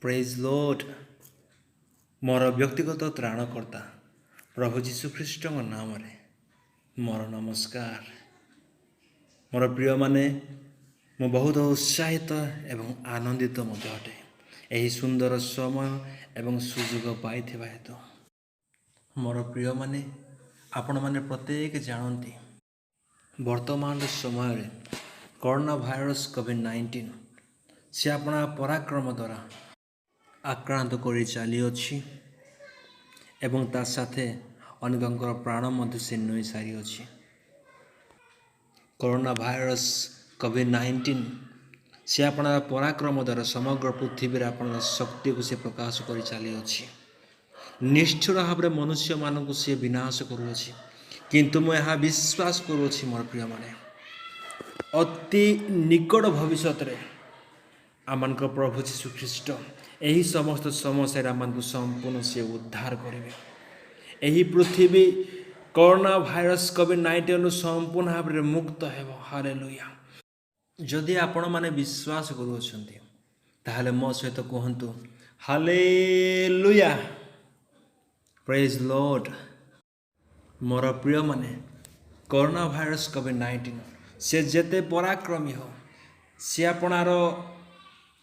ପ୍ରେଜ୍ ଲୋଡ୍। ମୋର ବ୍ୟକ୍ତିଗତ ତ୍ରାଣକର୍ତ୍ତା ପ୍ରଭୁ ଯୀଶୁଖ୍ରୀଷ୍ଟଙ୍କ ନାମରେ ମୋର ନମସ୍କାର। ମୋର ପ୍ରିୟମାନେ, ମୁଁ ବହୁତ ଉତ୍ସାହିତ ଏବଂ ଆନନ୍ଦିତ ମଧ୍ୟ ଅଟେ ଏହି ସୁନ୍ଦର ସମୟ ଏବଂ ସୁଯୋଗ ପାଇଥିବା ହେତୁ। ମୋର ପ୍ରିୟମାନେ, ଆପଣମାନେ ପ୍ରତ୍ୟେକ ଜାଣନ୍ତି ବର୍ତ୍ତମାନର ସମୟରେ କରୋନା ଭାଇରସ୍ କୋଭିଡ୍-19 ସେ ଆପଣା ପରାକ୍ରମ ଦ୍ୱାରା ଆକ୍ରାନ୍ତ କରି ଚାଲିଅଛି ଏବଂ ତା ସାଥେ ଅନେକଙ୍କର ପ୍ରାଣ ମଧ୍ୟ ସେ ନେଇ ସାରିଅଛି। କରୋନା ଭାଇରସ୍ କୋଭିଡ୍-19 ସେ ଆପଣାର ପରାକ୍ରମ ଦ୍ୱାରା ସମଗ୍ର ପୃଥିବୀରେ ଆପଣାର ଶକ୍ତିକୁ ସେ ପ୍ରକାଶ କରି ଚାଲିଅଛି। ନିଷ୍ଠୁର ଭାବରେ ମନୁଷ୍ୟମାନଙ୍କୁ ସେ ବିନାଶ କରୁଅଛି, କିନ୍ତୁ ମୁଁ ଏହା ବିଶ୍ୱାସ କରୁଅଛି ମୋର ପ୍ରିୟମାନେ, ଅତି ନିକଟ ଭବିଷ୍ୟତରେ ଆମମାନଙ୍କ ପ୍ରଭୁ ଯୀଶୁଖ୍ରୀଷ୍ଟ ଏହି ସମସ୍ତ ସମସ୍ୟାରେ ଆମମାନଙ୍କୁ ସମ୍ପୂର୍ଣ୍ଣ ସେ ଉଦ୍ଧାର କରିବେ। ଏହି ପୃଥିବୀ କରୋନା ଭାଇରସ୍ କୋଭିଡ୍-19ରୁ ସମ୍ପୂର୍ଣ୍ଣ ଭାବରେ ମୁକ୍ତ ହେବ। ହାଲେଲୁୟା। ଯଦି ଆପଣମାନେ ବିଶ୍ୱାସ କରୁଅଛନ୍ତି ତାହେଲେ ମୋ ସହିତ କୁହନ୍ତୁ ହାଲେଲୁୟା। ପ୍ରେଜ୍ ଲର୍ଡ। ମୋର ପ୍ରିୟମାନେ, କରୋନା ଭାଇରସ୍ କୋଭିଡ୍-19 ସେ ଯେତେ ପରାକ୍ରମୀ ହେଉ, ସେ ଆପଣାର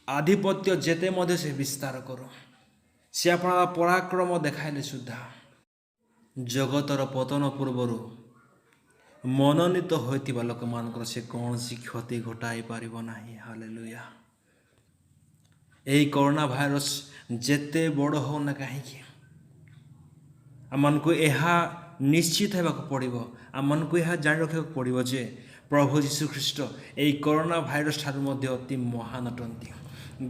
ଆଧିପତ୍ୟ ଯେତେ ମଧ୍ୟ ସେ ବିସ୍ତାର କରୁ, ସେ ଆପଣାର ପରାକ୍ରମ ଦେଖାଇଲେ ସୁଦ୍ଧା ଜଗତର ପତନ ପୂର୍ବରୁ ମନୋନୀତ ହୋଇଥିବା ଲୋକମାନଙ୍କର ସେ କୌଣସି କ୍ଷତି ଘଟାଇ ପାରିବ ନାହିଁ। ହାଲେଲୁୟା। ଏହି କରୋନା ଭାଇରସ୍ ଯେତେ ବଡ଼ ହେଉନା କାହିଁକି, ଆମମାନଙ୍କୁ ଏହା ନିଶ୍ଚିତ ହେବାକୁ ପଡ଼ିବ, ଆମମାନଙ୍କୁ ଏହା ଜାଣି ରଖିବାକୁ ପଡ଼ିବ ଯେ ପ୍ରଭୁ ଯୀଶୁଖ୍ରୀଷ୍ଟ ଏହି କରୋନା ଭାଇରସ୍ ଠାରୁ ମଧ୍ୟ ଅତି ମହାନ ଅଟନ୍ତି।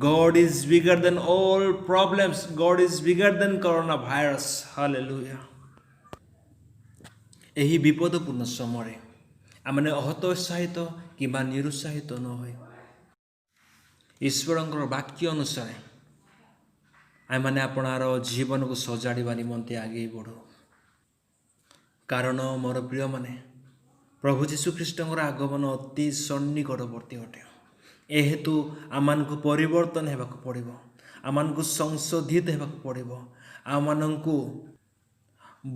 God is bigger than all problems. God is bigger than corona virus. Hallelujah. ଏହି ବିପଦପୂର୍ଣ୍ଣ ସମୟରେ ଆମମାନେ ହତୋତ୍ସାହିତ କିମ୍ବା ନିରୁତ୍ସାହିତ ନ ହୋଇ ଈଶ୍ୱରଙ୍କର ବାକ୍ୟ ଅନୁସାରେ ଆମମାନେ ଆପଣାର ଜୀବନକୁ ସଜାଡ଼ିବା ନିମନ୍ତେ ଆଗେଇ ବଢ଼ୁ। କାରଣ ମୋର ପ୍ରିୟମାନେ, ପ୍ରଭୁ ଯୀଶୁଖ୍ରୀଷ୍ଟଙ୍କର ଆଗମନ ଅତି ସନ୍ନିକଟବର୍ତ୍ତୀ ଅଟେ। ଏହେତୁ ଆମମାନଙ୍କୁ ପରିବର୍ତ୍ତନ ହେବାକୁ ପଡ଼ିବ, ଆମମାନଙ୍କୁ ସଂଶୋଧିତ ହେବାକୁ ପଡ଼ିବ, ଆମମାନଙ୍କୁ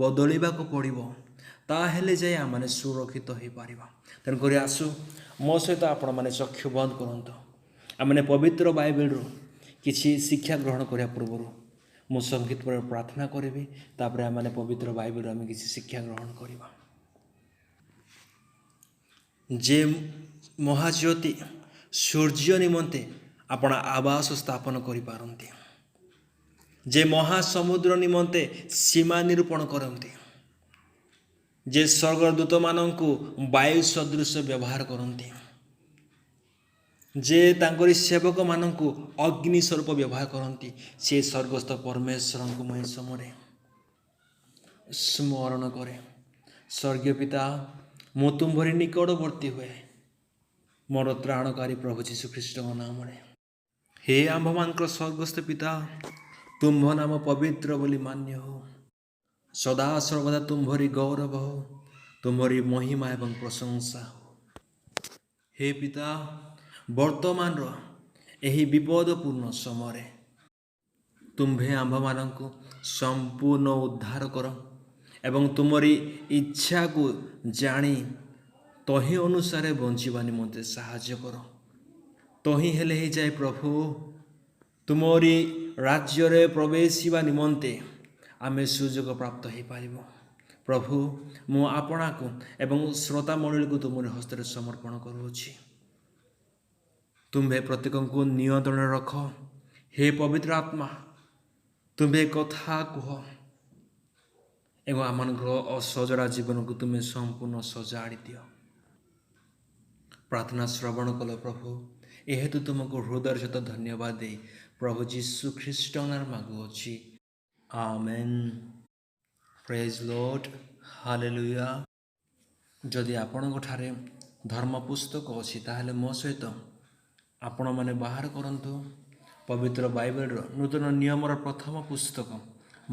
ବଦଳିବାକୁ ପଡ଼ିବ, ତାହେଲେ ଯାଇ ଆମମାନେ ସୁରକ୍ଷିତ ହୋଇପାରିବା। ତେଣୁକରି ଆସୁ ମୋ ସହିତ ଆପଣମାନେ ଚକ୍ଷୁ ବନ୍ଦ କରନ୍ତୁ। ଆମମାନେ ପବିତ୍ର ବାଇବେଲରୁ କିଛି ଶିକ୍ଷା ଗ୍ରହଣ କରିବା ପୂର୍ବରୁ ମୁଁ ସଙ୍ଗୀତ ପରେ ପ୍ରାର୍ଥନା କରିବି, ତାପରେ ଆମମାନେ ପବିତ୍ର ବାଇବେଲରୁ ଆମେ କିଛି ଶିକ୍ଷା ଗ୍ରହଣ କରିବା। ଯେ ମହାଜ୍ୟୋତି ସୂର୍ଯ୍ୟ ନିମନ୍ତେ ଆପଣ ଆବାସ ସ୍ଥାପନ କରିପାରନ୍ତି, ଯେ ମହାସମୁଦ୍ର ନିମନ୍ତେ ସୀମା ନିରୂପଣ କରନ୍ତି, ଯେ ସ୍ୱର୍ଗଦୂତମାନଙ୍କୁ ବାୟୁ ସଦୃଶ ବ୍ୟବହାର କରନ୍ତି, ଯେ ତାଙ୍କରି ସେବକମାନଙ୍କୁ ଅଗ୍ନି ସ୍ୱରୂପ ବ୍ୟବହାର କରନ୍ତି, ସେ ସ୍ୱର୍ଗସ୍ଥ ପରମେଶ୍ୱରଙ୍କୁ ମୁଁ ଏହି ସମୟରେ ସ୍ମରଣ କରେ। ସ୍ୱର୍ଗୀୟ ପିତା, ମୁଁ ତୁମ୍ଭରି ନିକଟବର୍ତ୍ତୀ ହୁଏ ମୋର ତ୍ରାଣକାରୀ ପ୍ରଭୁ ଯୀଶୁଖ୍ରୀଷ୍ଟଙ୍କ ନାମରେ। ହେ ଆମ୍ଭମାନଙ୍କର ସ୍ୱର୍ଗସ୍ଥ ପିତା, ତୁମ୍ଭ ନାମ ପବିତ୍ର ବୋଲି ମାନ୍ୟ ହଉ। ସଦା ସର୍ବଦା ତୁମ୍ଭରି ଗୌରବ ହଉ, ତୁମ୍ଭରି ମହିମା ଏବଂ ପ୍ରଶଂସା ହଉ। ହେ ପିତା, ବର୍ତ୍ତମାନର ଏହି ବିପଦପୂର୍ଣ୍ଣ ସମୟରେ ତୁମ୍ଭେ ଆମ୍ଭମାନଙ୍କୁ ସମ୍ପୂର୍ଣ୍ଣ ଉଦ୍ଧାର କର ଏବଂ ତୁମରି ଇଚ୍ଛାକୁ ଜାଣି ତହିଁ ଅନୁସାରେ ବଞ୍ଚିବା ନିମନ୍ତେ ସାହାଯ୍ୟ କର। ତହିଁ ହେଲେ ହେଇଯାଏ ପ୍ରଭୁ ତୁମରି ରାଜ୍ୟରେ ପ୍ରବେଶିବା ନିମନ୍ତେ ଆମେ ସୁଯୋଗ ପ୍ରାପ୍ତ ହୋଇପାରିବ। ପ୍ରଭୁ, ମୁଁ ଆପଣାକୁ ଏବଂ ଶ୍ରୋତା ମଣ୍ଡଳୀକୁ ତୁମରି ହସ୍ତରେ ସମର୍ପଣ କରୁଅଛି। ତୁମ୍ଭେ ପ୍ରତ୍ୟେକଙ୍କୁ ନିୟନ୍ତ୍ରଣରେ ରଖ। ହେ ପବିତ୍ର ଆତ୍ମା, ତୁମ୍ଭେ କଥା କୁହ ଏବଂ ଆମମାନଙ୍କର ଅସଜଡ଼ା ଜୀବନକୁ ତୁମେ ସମ୍ପୂର୍ଣ୍ଣ ସଜାଡ଼ି ଦିଅ। ପ୍ରାର୍ଥନା ଶ୍ରବଣ କଲ ପ୍ରଭୁ, ଏହେତୁ ତୁମକୁ ହୃଦୟର ସହିତ ଧନ୍ୟବାଦ ଦେଇ ପ୍ରଭୁ ଯୀଶୁଖ୍ରୀଷ୍ଟଙ୍କ ନାମରେ ମାଗୁଅଛି, ଆମେନ୍। ପ୍ରେଜ୍ ଲର୍ଡ। ହାଲେଲୁୟା। ଯଦି ଆପଣଙ୍କ ଠାରେ ଧର୍ମ ପୁସ୍ତକ ଅଛି ତାହେଲେ ମୋ ସହିତ ଆପଣମାନେ ବାହାର କରନ୍ତୁ ପବିତ୍ର ବାଇବେଲର ନୂତନ ନିୟମର ପ୍ରଥମ ପୁସ୍ତକ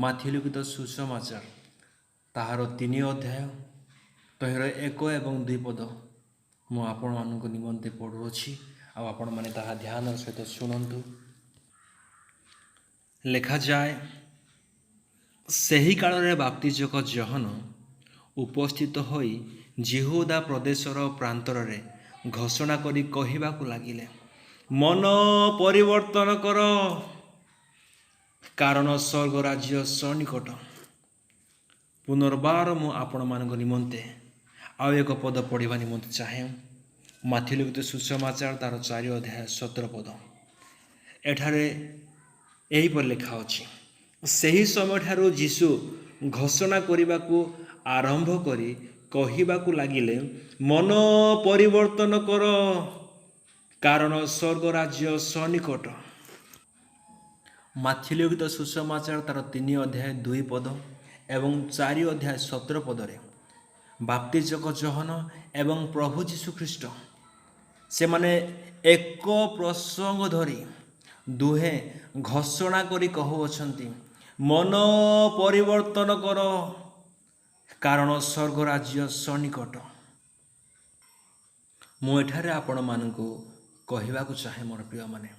ମାଥ୍ୟୁ ଲିଖିତ ସୁସମାଚାର, ତାହାର 3 ଅଧ୍ୟାୟ ତହିଁର 1 ଏବଂ 2 ପଦ ମୁଁ ଆପଣମାନଙ୍କ ନିମନ୍ତେ ପଢ଼ୁଅଛି, ଆଉ ଆପଣମାନେ ତାହା ଧ୍ୟାନର ସହିତ ଶୁଣନ୍ତୁ। ଲେଖାଯାଏ, ସେହି କାଳରେ ବାପ୍ତିଜକ ଜହନ ଉପସ୍ଥିତ ହୋଇ ଜିହୁଦା ପ୍ରଦେଶର ପ୍ରାନ୍ତରରେ ଘୋଷଣା କରି କହିବାକୁ ଲାଗିଲେ, ମନ ପରିବର୍ତ୍ତନ କର, କାରଣ ସ୍ୱର୍ଗ ରାଜ୍ୟ ସନ୍ନିକଟ। ପୁନର୍ବାର ମୁଁ ଆପଣମାନଙ୍କ ନିମନ୍ତେ ଆଉ ଏକ ପଦ ପଢ଼ିବା ନିମନ୍ତେ ଚାହେଁ। ମାଥ୍ୟୁ ଲିଖିତ ସୁସମାଚାର ତାର 4 ଅଧ୍ୟାୟ 17 ପଦ। ଏଠାରେ ଏହିପରି ଲେଖା ଅଛି, ସେହି ସମୟଠାରୁ ଯୀଶୁ ଘୋଷଣା କରିବାକୁ ଆରମ୍ଭ କରି କହିବାକୁ ଲାଗିଲେ, ମନ ପରିବର୍ତ୍ତନ କର, କାରଣ ସ୍ୱର୍ଗ ରାଜ୍ୟ ସନ୍ନିକଟ। ମାଥ୍ୟୁ ଲିଖିତ ସୁସମାଚାର ତାର 3 ଅଧ୍ୟାୟ 2 ପଦ ଏବଂ 4 ଅଧ୍ୟାୟ 17 ପଦରେ ବାପ୍ତିଜକ ଜହନ ଏବଂ ପ୍ରଭୁ ଯୀଶୁଖ୍ରୀଷ୍ଟ ସେମାନେ ଏକ ପ୍ରସଙ୍ଗ ଧରି ଦୁହେଁ ଘୋଷଣା କରି କହୁଅଛନ୍ତି, ମନ ପରିବର୍ତ୍ତନ କର, କାରଣ ସ୍ୱର୍ଗ ରାଜ୍ୟ ସନ୍ନିକଟ। ମୁଁ ଏଠାରେ ଆପଣମାନଙ୍କୁ କହିବାକୁ ଚାହେଁ ମୋର ପ୍ରିୟମାନେ,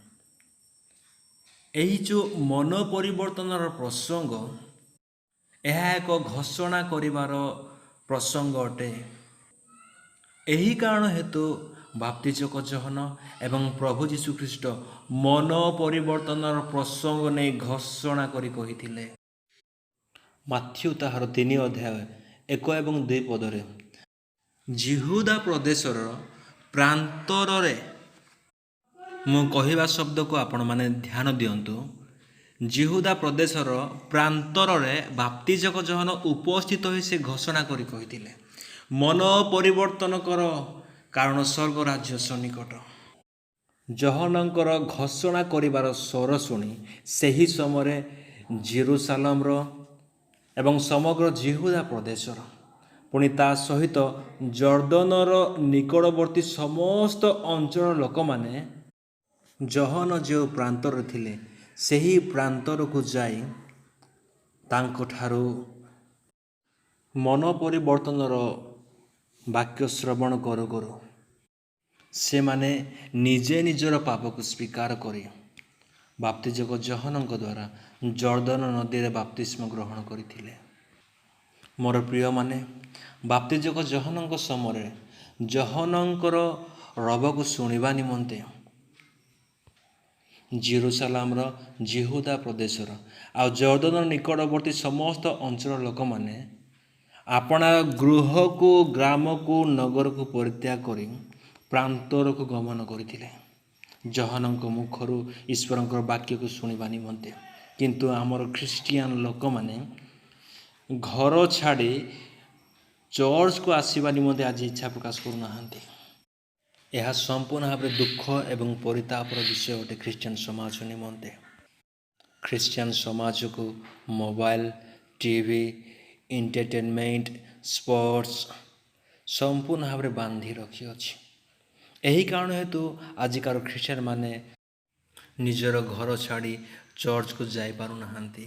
ଏହି ଯେଉଁ ମନ ପରିବର୍ତ୍ତନର ପ୍ରସଙ୍ଗ, ଏହା ଏକ ଘୋଷଣା କରିବାର ପ୍ରସଙ୍ଗ ଅଟେ। ଏହି କାରଣ ହେତୁ ବାପ୍ତିଜକ ଜହନ ଏବଂ ପ୍ରଭୁ ଯୀଶୁଖ୍ରୀଷ୍ଟ ମନ ପରିବର୍ତ୍ତନର ପ୍ରସଙ୍ଗ ନେଇ ଘୋଷଣା କରି କହିଥିଲେ। ମାଥ୍ୟୁ ତାହାର 3 ଅଧ୍ୟାୟ 1 ଏବଂ 2 ପଦରେ ଜିହୁଦା ପ୍ରଦେଶର ପ୍ରାନ୍ତରରେ, ମୁଁ କହିବା ଶବ୍ଦକୁ ଆପଣମାନେ ଧ୍ୟାନ ଦିଅନ୍ତୁ, ଜିହୁଦା ପ୍ରଦେଶର ପ୍ରାନ୍ତରରେ ବାପ୍ତିଜକ ଜହନ ଉପସ୍ଥିତ ହୋଇ ସେ ଘୋଷଣା କରି କହିଥିଲେ, ମନ ପରିବର୍ତ୍ତନ କର, କାରଣ ସ୍ୱର୍ଗ ରାଜ୍ୟ ସନ୍ନିକଟ। ଜହନଙ୍କର ଘୋଷଣା କରିବାର ସ୍ୱର ଶୁଣି ସେହି ସମୟରେ ଜେରୁସାଲେମର ଏବଂ ସମଗ୍ର ଜିହୁଦା ପ୍ରଦେଶର, ପୁଣି ତା ସହିତ ଜର୍ଦ୍ଦନର ନିକଟବର୍ତ୍ତୀ ସମସ୍ତ ଅଞ୍ଚଳର ଲୋକମାନେ ଜହନ ଯେଉଁ ପ୍ରାନ୍ତରରେ ଥିଲେ ସେହି ପ୍ରାନ୍ତରକୁ ଯାଇ ତାଙ୍କଠାରୁ ମନ ପରିବର୍ତ୍ତନର ବାକ୍ୟ ଶ୍ରବଣ କରୁ କରୁ ସେମାନେ ନିଜେ ନିଜର ପାପକୁ ସ୍ୱୀକାର କରି ବାପ୍ତିଜକ ଜହନଙ୍କ ଦ୍ୱାରା ଜର୍ଦ୍ଦନ ନଦୀରେ ବାପ୍ତିସ୍ମ ଗ୍ରହଣ କରିଥିଲେ। ମୋର ପ୍ରିୟମାନେ, ବାପ୍ତିଜକ ଜହନଙ୍କ ସମୟରେ ଜହନଙ୍କର ରବକୁ ଶୁଣିବା ନିମନ୍ତେ ଜେରୁସାଲେମର, ଜିହୁଦା ପ୍ରଦେଶର ଆଉ ଜର୍ଦ୍ଦନ ନିକଟବର୍ତ୍ତୀ ସମସ୍ତ ଅଞ୍ଚଳର ଲୋକମାନେ ଆପଣା ଗୃହକୁ, ଗ୍ରାମକୁ, ନଗରକୁ ପରିତ୍ୟାଗ କରି ପ୍ରାନ୍ତରକୁ ଗମନ କରିଥିଲେ ଜହନଙ୍କ ମୁଖରୁ ଈଶ୍ୱରଙ୍କର ବାକ୍ୟକୁ ଶୁଣିବା ନିମନ୍ତେ। କିନ୍ତୁ ଆମର ଖ୍ରୀଷ୍ଟିଆନ ଲୋକମାନେ ଘର ଛାଡ଼ି ଚର୍ଚ୍ଚକୁ ଆସିବା ନିମନ୍ତେ ଆଜି ଇଚ୍ଛା ପ୍ରକାଶ କରୁନାହାନ୍ତି। ଏହା ସମ୍ପୂର୍ଣ୍ଣ ଭାବରେ ଦୁଃଖ ଏବଂ ପରିତାପର ବିଷୟ ଅଟେ ଖ୍ରୀଷ୍ଟିଆନ ସମାଜ ନିମନ୍ତେ। ଖ୍ରୀଷ୍ଟିଆନ ସମାଜକୁ ମୋବାଇଲ, ଟିଭି, ଏଣ୍ଟରଟେନମେଣ୍ଟ, ସ୍ପୋର୍ଟସ ସମ୍ପୂର୍ଣ୍ଣ ଭାବରେ ବାନ୍ଧି ରଖିଅଛି। ଏହି କାରଣ ହେତୁ ଆଜିକାର ଖ୍ରୀଷ୍ଟିଆନ ମାନେ ନିଜର ଘର ଛାଡ଼ି ଚର୍ଚ୍ଚକୁ ଯାଇପାରୁନାହାନ୍ତି।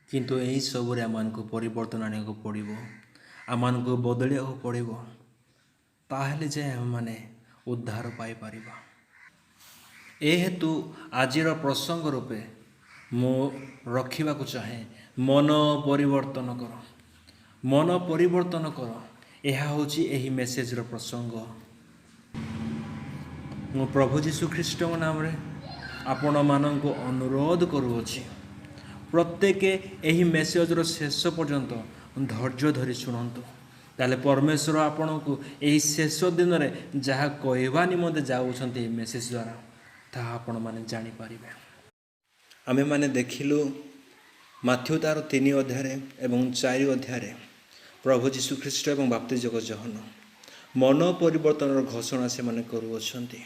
କିନ୍ତୁ ଏହି ସବୁରେ ଆମମାନଙ୍କୁ ପରିବର୍ତ୍ତନ ଆଣିବାକୁ ପଡ଼ିବ, ଆମମାନଙ୍କୁ ବଦଳିବାକୁ ପଡ଼ିବ, ତାହେଲେ ଯେ ଆମେମାନେ ଉଦ୍ଧାର ପାଇପାରିବା। ଏ ହେତୁ ଆଜିର ପ୍ରସଙ୍ଗ ରୂପେ ମୁଁ ରଖିବାକୁ ଚାହେଁ, ମନ ପରିବର୍ତ୍ତନ କର, ମନ ପରିବର୍ତ୍ତନ କର। ଏହା ହେଉଛି ଏହି ମେସେଜର ପ୍ରସଙ୍ଗ। ମୁଁ ପ୍ରଭୁ ଯୀଶୁଖ୍ରୀଷ୍ଟଙ୍କ ନାମରେ ଆପଣମାନଙ୍କୁ ଅନୁରୋଧ କରୁଅଛି, ପ୍ରତ୍ୟେକ ଏହି ମେସେଜର ଶେଷ ପର୍ଯ୍ୟନ୍ତ ଧୈର୍ଯ୍ୟ ଧରି ଶୁଣନ୍ତୁ। ତାହେଲେ ପରମେଶ୍ୱର ଆପଣଙ୍କୁ ଏହି ଶେଷ ଦିନରେ ଯାହା କହିବା ନିମନ୍ତେ ଯାଉଛନ୍ତି ଏହି ମେସେଜ ଦ୍ୱାରା, ତାହା ଆପଣମାନେ ଜାଣିପାରିବେ। ଆମେମାନେ ଦେଖିଲୁ ମାଥ୍ୟୁ ତାର 3 ଅଧ୍ୟାୟରେ ଏବଂ 4 ଅଧ୍ୟାୟରେ ପ୍ରଭୁ ଯୀଶୁଖ୍ରୀଷ୍ଟ ଏବଂ ବାପ୍ତିଜକ ଜହନ ମନ ପରିବର୍ତ୍ତନର ଘୋଷଣା ସେମାନେ କରୁଅଛନ୍ତି।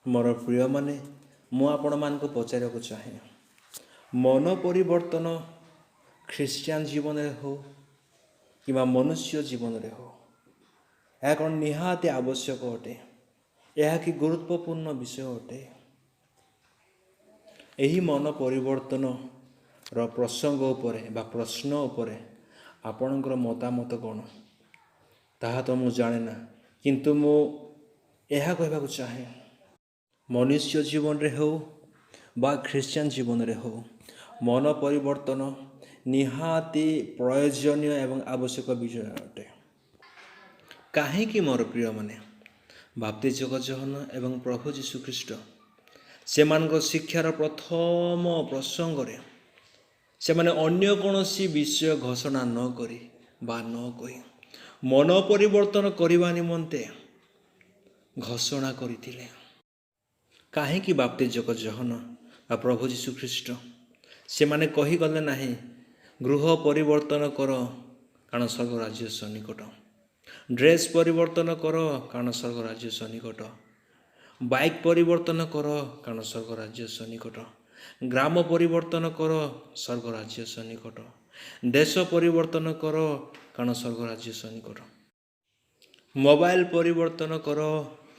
ମୋର ପ୍ରିୟମାନେ, ମୁଁ ଆପଣମାନଙ୍କୁ ପଚାରିବାକୁ ଚାହେଁ, ମନ ପରିବର୍ତ୍ତନ ଖ୍ରୀଷ୍ଟିଆନ ଜୀବନରେ ହେଉ କିମ୍ବା ମନୁଷ୍ୟ ଜୀବନରେ ହେଉ, ଏହା କ'ଣ ନିହାତି ଆବଶ୍ୟକ ଅଟେ? ଏହା କି ଗୁରୁତ୍ୱପୂର୍ଣ୍ଣ ବିଷୟ ଅଟେ? ଏହି ମନ ପରିବର୍ତ୍ତନର ପ୍ରସଙ୍ଗ ଉପରେ ବା ପ୍ରଶ୍ନ ଉପରେ ଆପଣଙ୍କର ମତାମତ କ'ଣ? ତାହା ତ ମୁଁ ଜାଣେ ନା, କିନ୍ତୁ ମୁଁ ଏହା କହିବାକୁ ଚାହେଁ, ମନୁଷ୍ୟ ଜୀବନରେ ହେଉ ବା ଖ୍ରୀଷ୍ଟିଆନ ଜୀବନରେ ହେଉ ମନ ପରିବର୍ତ୍ତନ ନିହାତି ପ୍ରୟୋଜନୀୟ ଏବଂ ଆବଶ୍ୟକ ବିଷୟ ଅଟେ। କାହିଁକି ମୋର ପ୍ରିୟମାନେ ବାପ୍ତିସ୍ମ ଯୋହନ ଏବଂ ପ୍ରଭୁ ଯୀଶୁଖ୍ରୀଷ୍ଟ ସେମାନଙ୍କ ଶିକ୍ଷାର ପ୍ରଥମ ପ୍ରସଙ୍ଗରେ ସେମାନେ ଅନ୍ୟ କୌଣସି ବିଷୟ ଘୋଷଣା ନ କରି ବା ନ କହି ମନ ପରିବର୍ତ୍ତନ କରିବା ନିମନ୍ତେ ଘୋଷଣା କରିଥିଲେ। କାହିଁକି ବାପ୍ତିସ୍ମ ଯୋହନ ବା ପ୍ରଭୁ ଯୀଶୁଖ୍ରୀଷ୍ଟ ସେମାନେ କହିଗଲେ ନାହିଁ ଗୃହ ପରିବର୍ତ୍ତନ କର କାରଣ ସ୍ୱର୍ଗ ରାଜ୍ୟ ସନ୍ନିକଟ, ଡ୍ରେସ୍ ପରିବର୍ତ୍ତନ କର କାରଣ ସ୍ୱର୍ଗ ରାଜ୍ୟ ସନ୍ନିକଟ, ବାଇକ୍ ପରିବର୍ତ୍ତନ କର କାରଣ ସ୍ୱର୍ଗ ରାଜ୍ୟ ସନ୍ନିକଟ, ଗ୍ରାମ ପରିବର୍ତ୍ତନ କର ସ୍ୱର୍ଗ ରାଜ୍ୟ ସନ୍ନିକଟ, ଦେଶ ପରିବର୍ତ୍ତନ କର କାରଣ ସ୍ୱର୍ଗ ରାଜ୍ୟ ସନ୍ନିକଟ, ମୋବାଇଲ ପରିବର୍ତ୍ତନ କର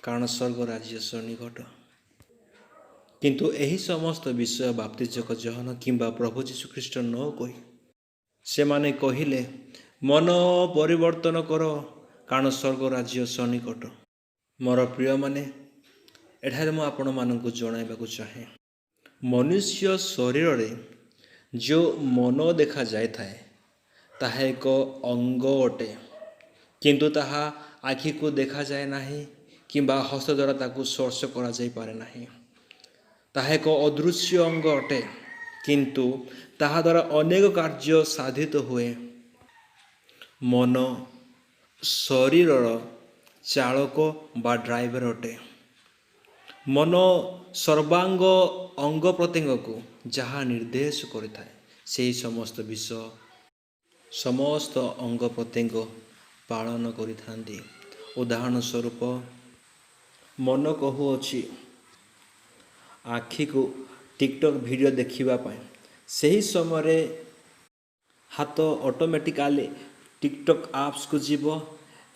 କାରଣ ସ୍ୱର୍ଗ ରାଜ୍ୟ ସନ୍ନିକଟ। କିନ୍ତୁ ଏହି ସମସ୍ତ ବିଷୟ ବାପ୍ତିସ୍ମ ଯୋହନ କିମ୍ବା ପ୍ରଭୁ ଯୀଶୁଖ୍ରୀଷ୍ଟ ନ କହି ସେମାନେ କହିଲେ ମନ ପରିବର୍ତ୍ତନ କର କାରଣ ସ୍ୱର୍ଗ ରାଜ୍ୟ ସନ୍ନିକଟ। ମୋର ପ୍ରିୟମାନେ ଏଠାରେ ମୁଁ ଆପଣମାନଙ୍କୁ ଜଣାଇବାକୁ ଚାହେଁ ମନୁଷ୍ୟ ଶରୀରରେ ଯେଉଁ ମନ ଦେଖାଯାଇଥାଏ ତାହା ଏକ ଅଙ୍ଗ ଅଟେ, କିନ୍ତୁ ତାହା ଆଖିକୁ ଦେଖାଯାଏ ନାହିଁ କିମ୍ବା ହସ୍ତ ଦ୍ୱାରା ତାକୁ ସ୍ପର୍ଶ କରାଯାଇପାରେ ନାହିଁ। ତାହା ଏକ ଅଦୃଶ୍ୟ ଅଙ୍ଗ ଅଟେ, କିନ୍ତୁ ତାହା ଦ୍ୱାରା ଅନେକ କାର୍ଯ୍ୟ ସାଧିତ ହୁଏ। ମନ ଶରୀରର ଚାଳକ ବା ଡ୍ରାଇଭର ଅଟେ। ମନ ସର୍ବାଙ୍ଗ ଅଙ୍ଗ ପ୍ରତ୍ୟଙ୍ଗକୁ ଯାହା ନିର୍ଦ୍ଦେଶ କରିଥାଏ ସେହି ସମସ୍ତ ବିଷୟ ସମସ୍ତ ଅଙ୍ଗ ପ୍ରତ୍ୟଙ୍ଗ ପାଳନ କରିଥାନ୍ତି। ଉଦାହରଣ ସ୍ୱରୂପ ମନ କହୁଅଛି ଆଖିକୁ ଟିକଟକ୍ ଭିଡ଼ିଓ ଦେଖିବା ପାଇଁ, ସେହି ସମୟରେ ହାତ ଅଟୋମେଟିକାଲି ଟିକଟକ୍ ଆପ୍ସକୁ ଯିବ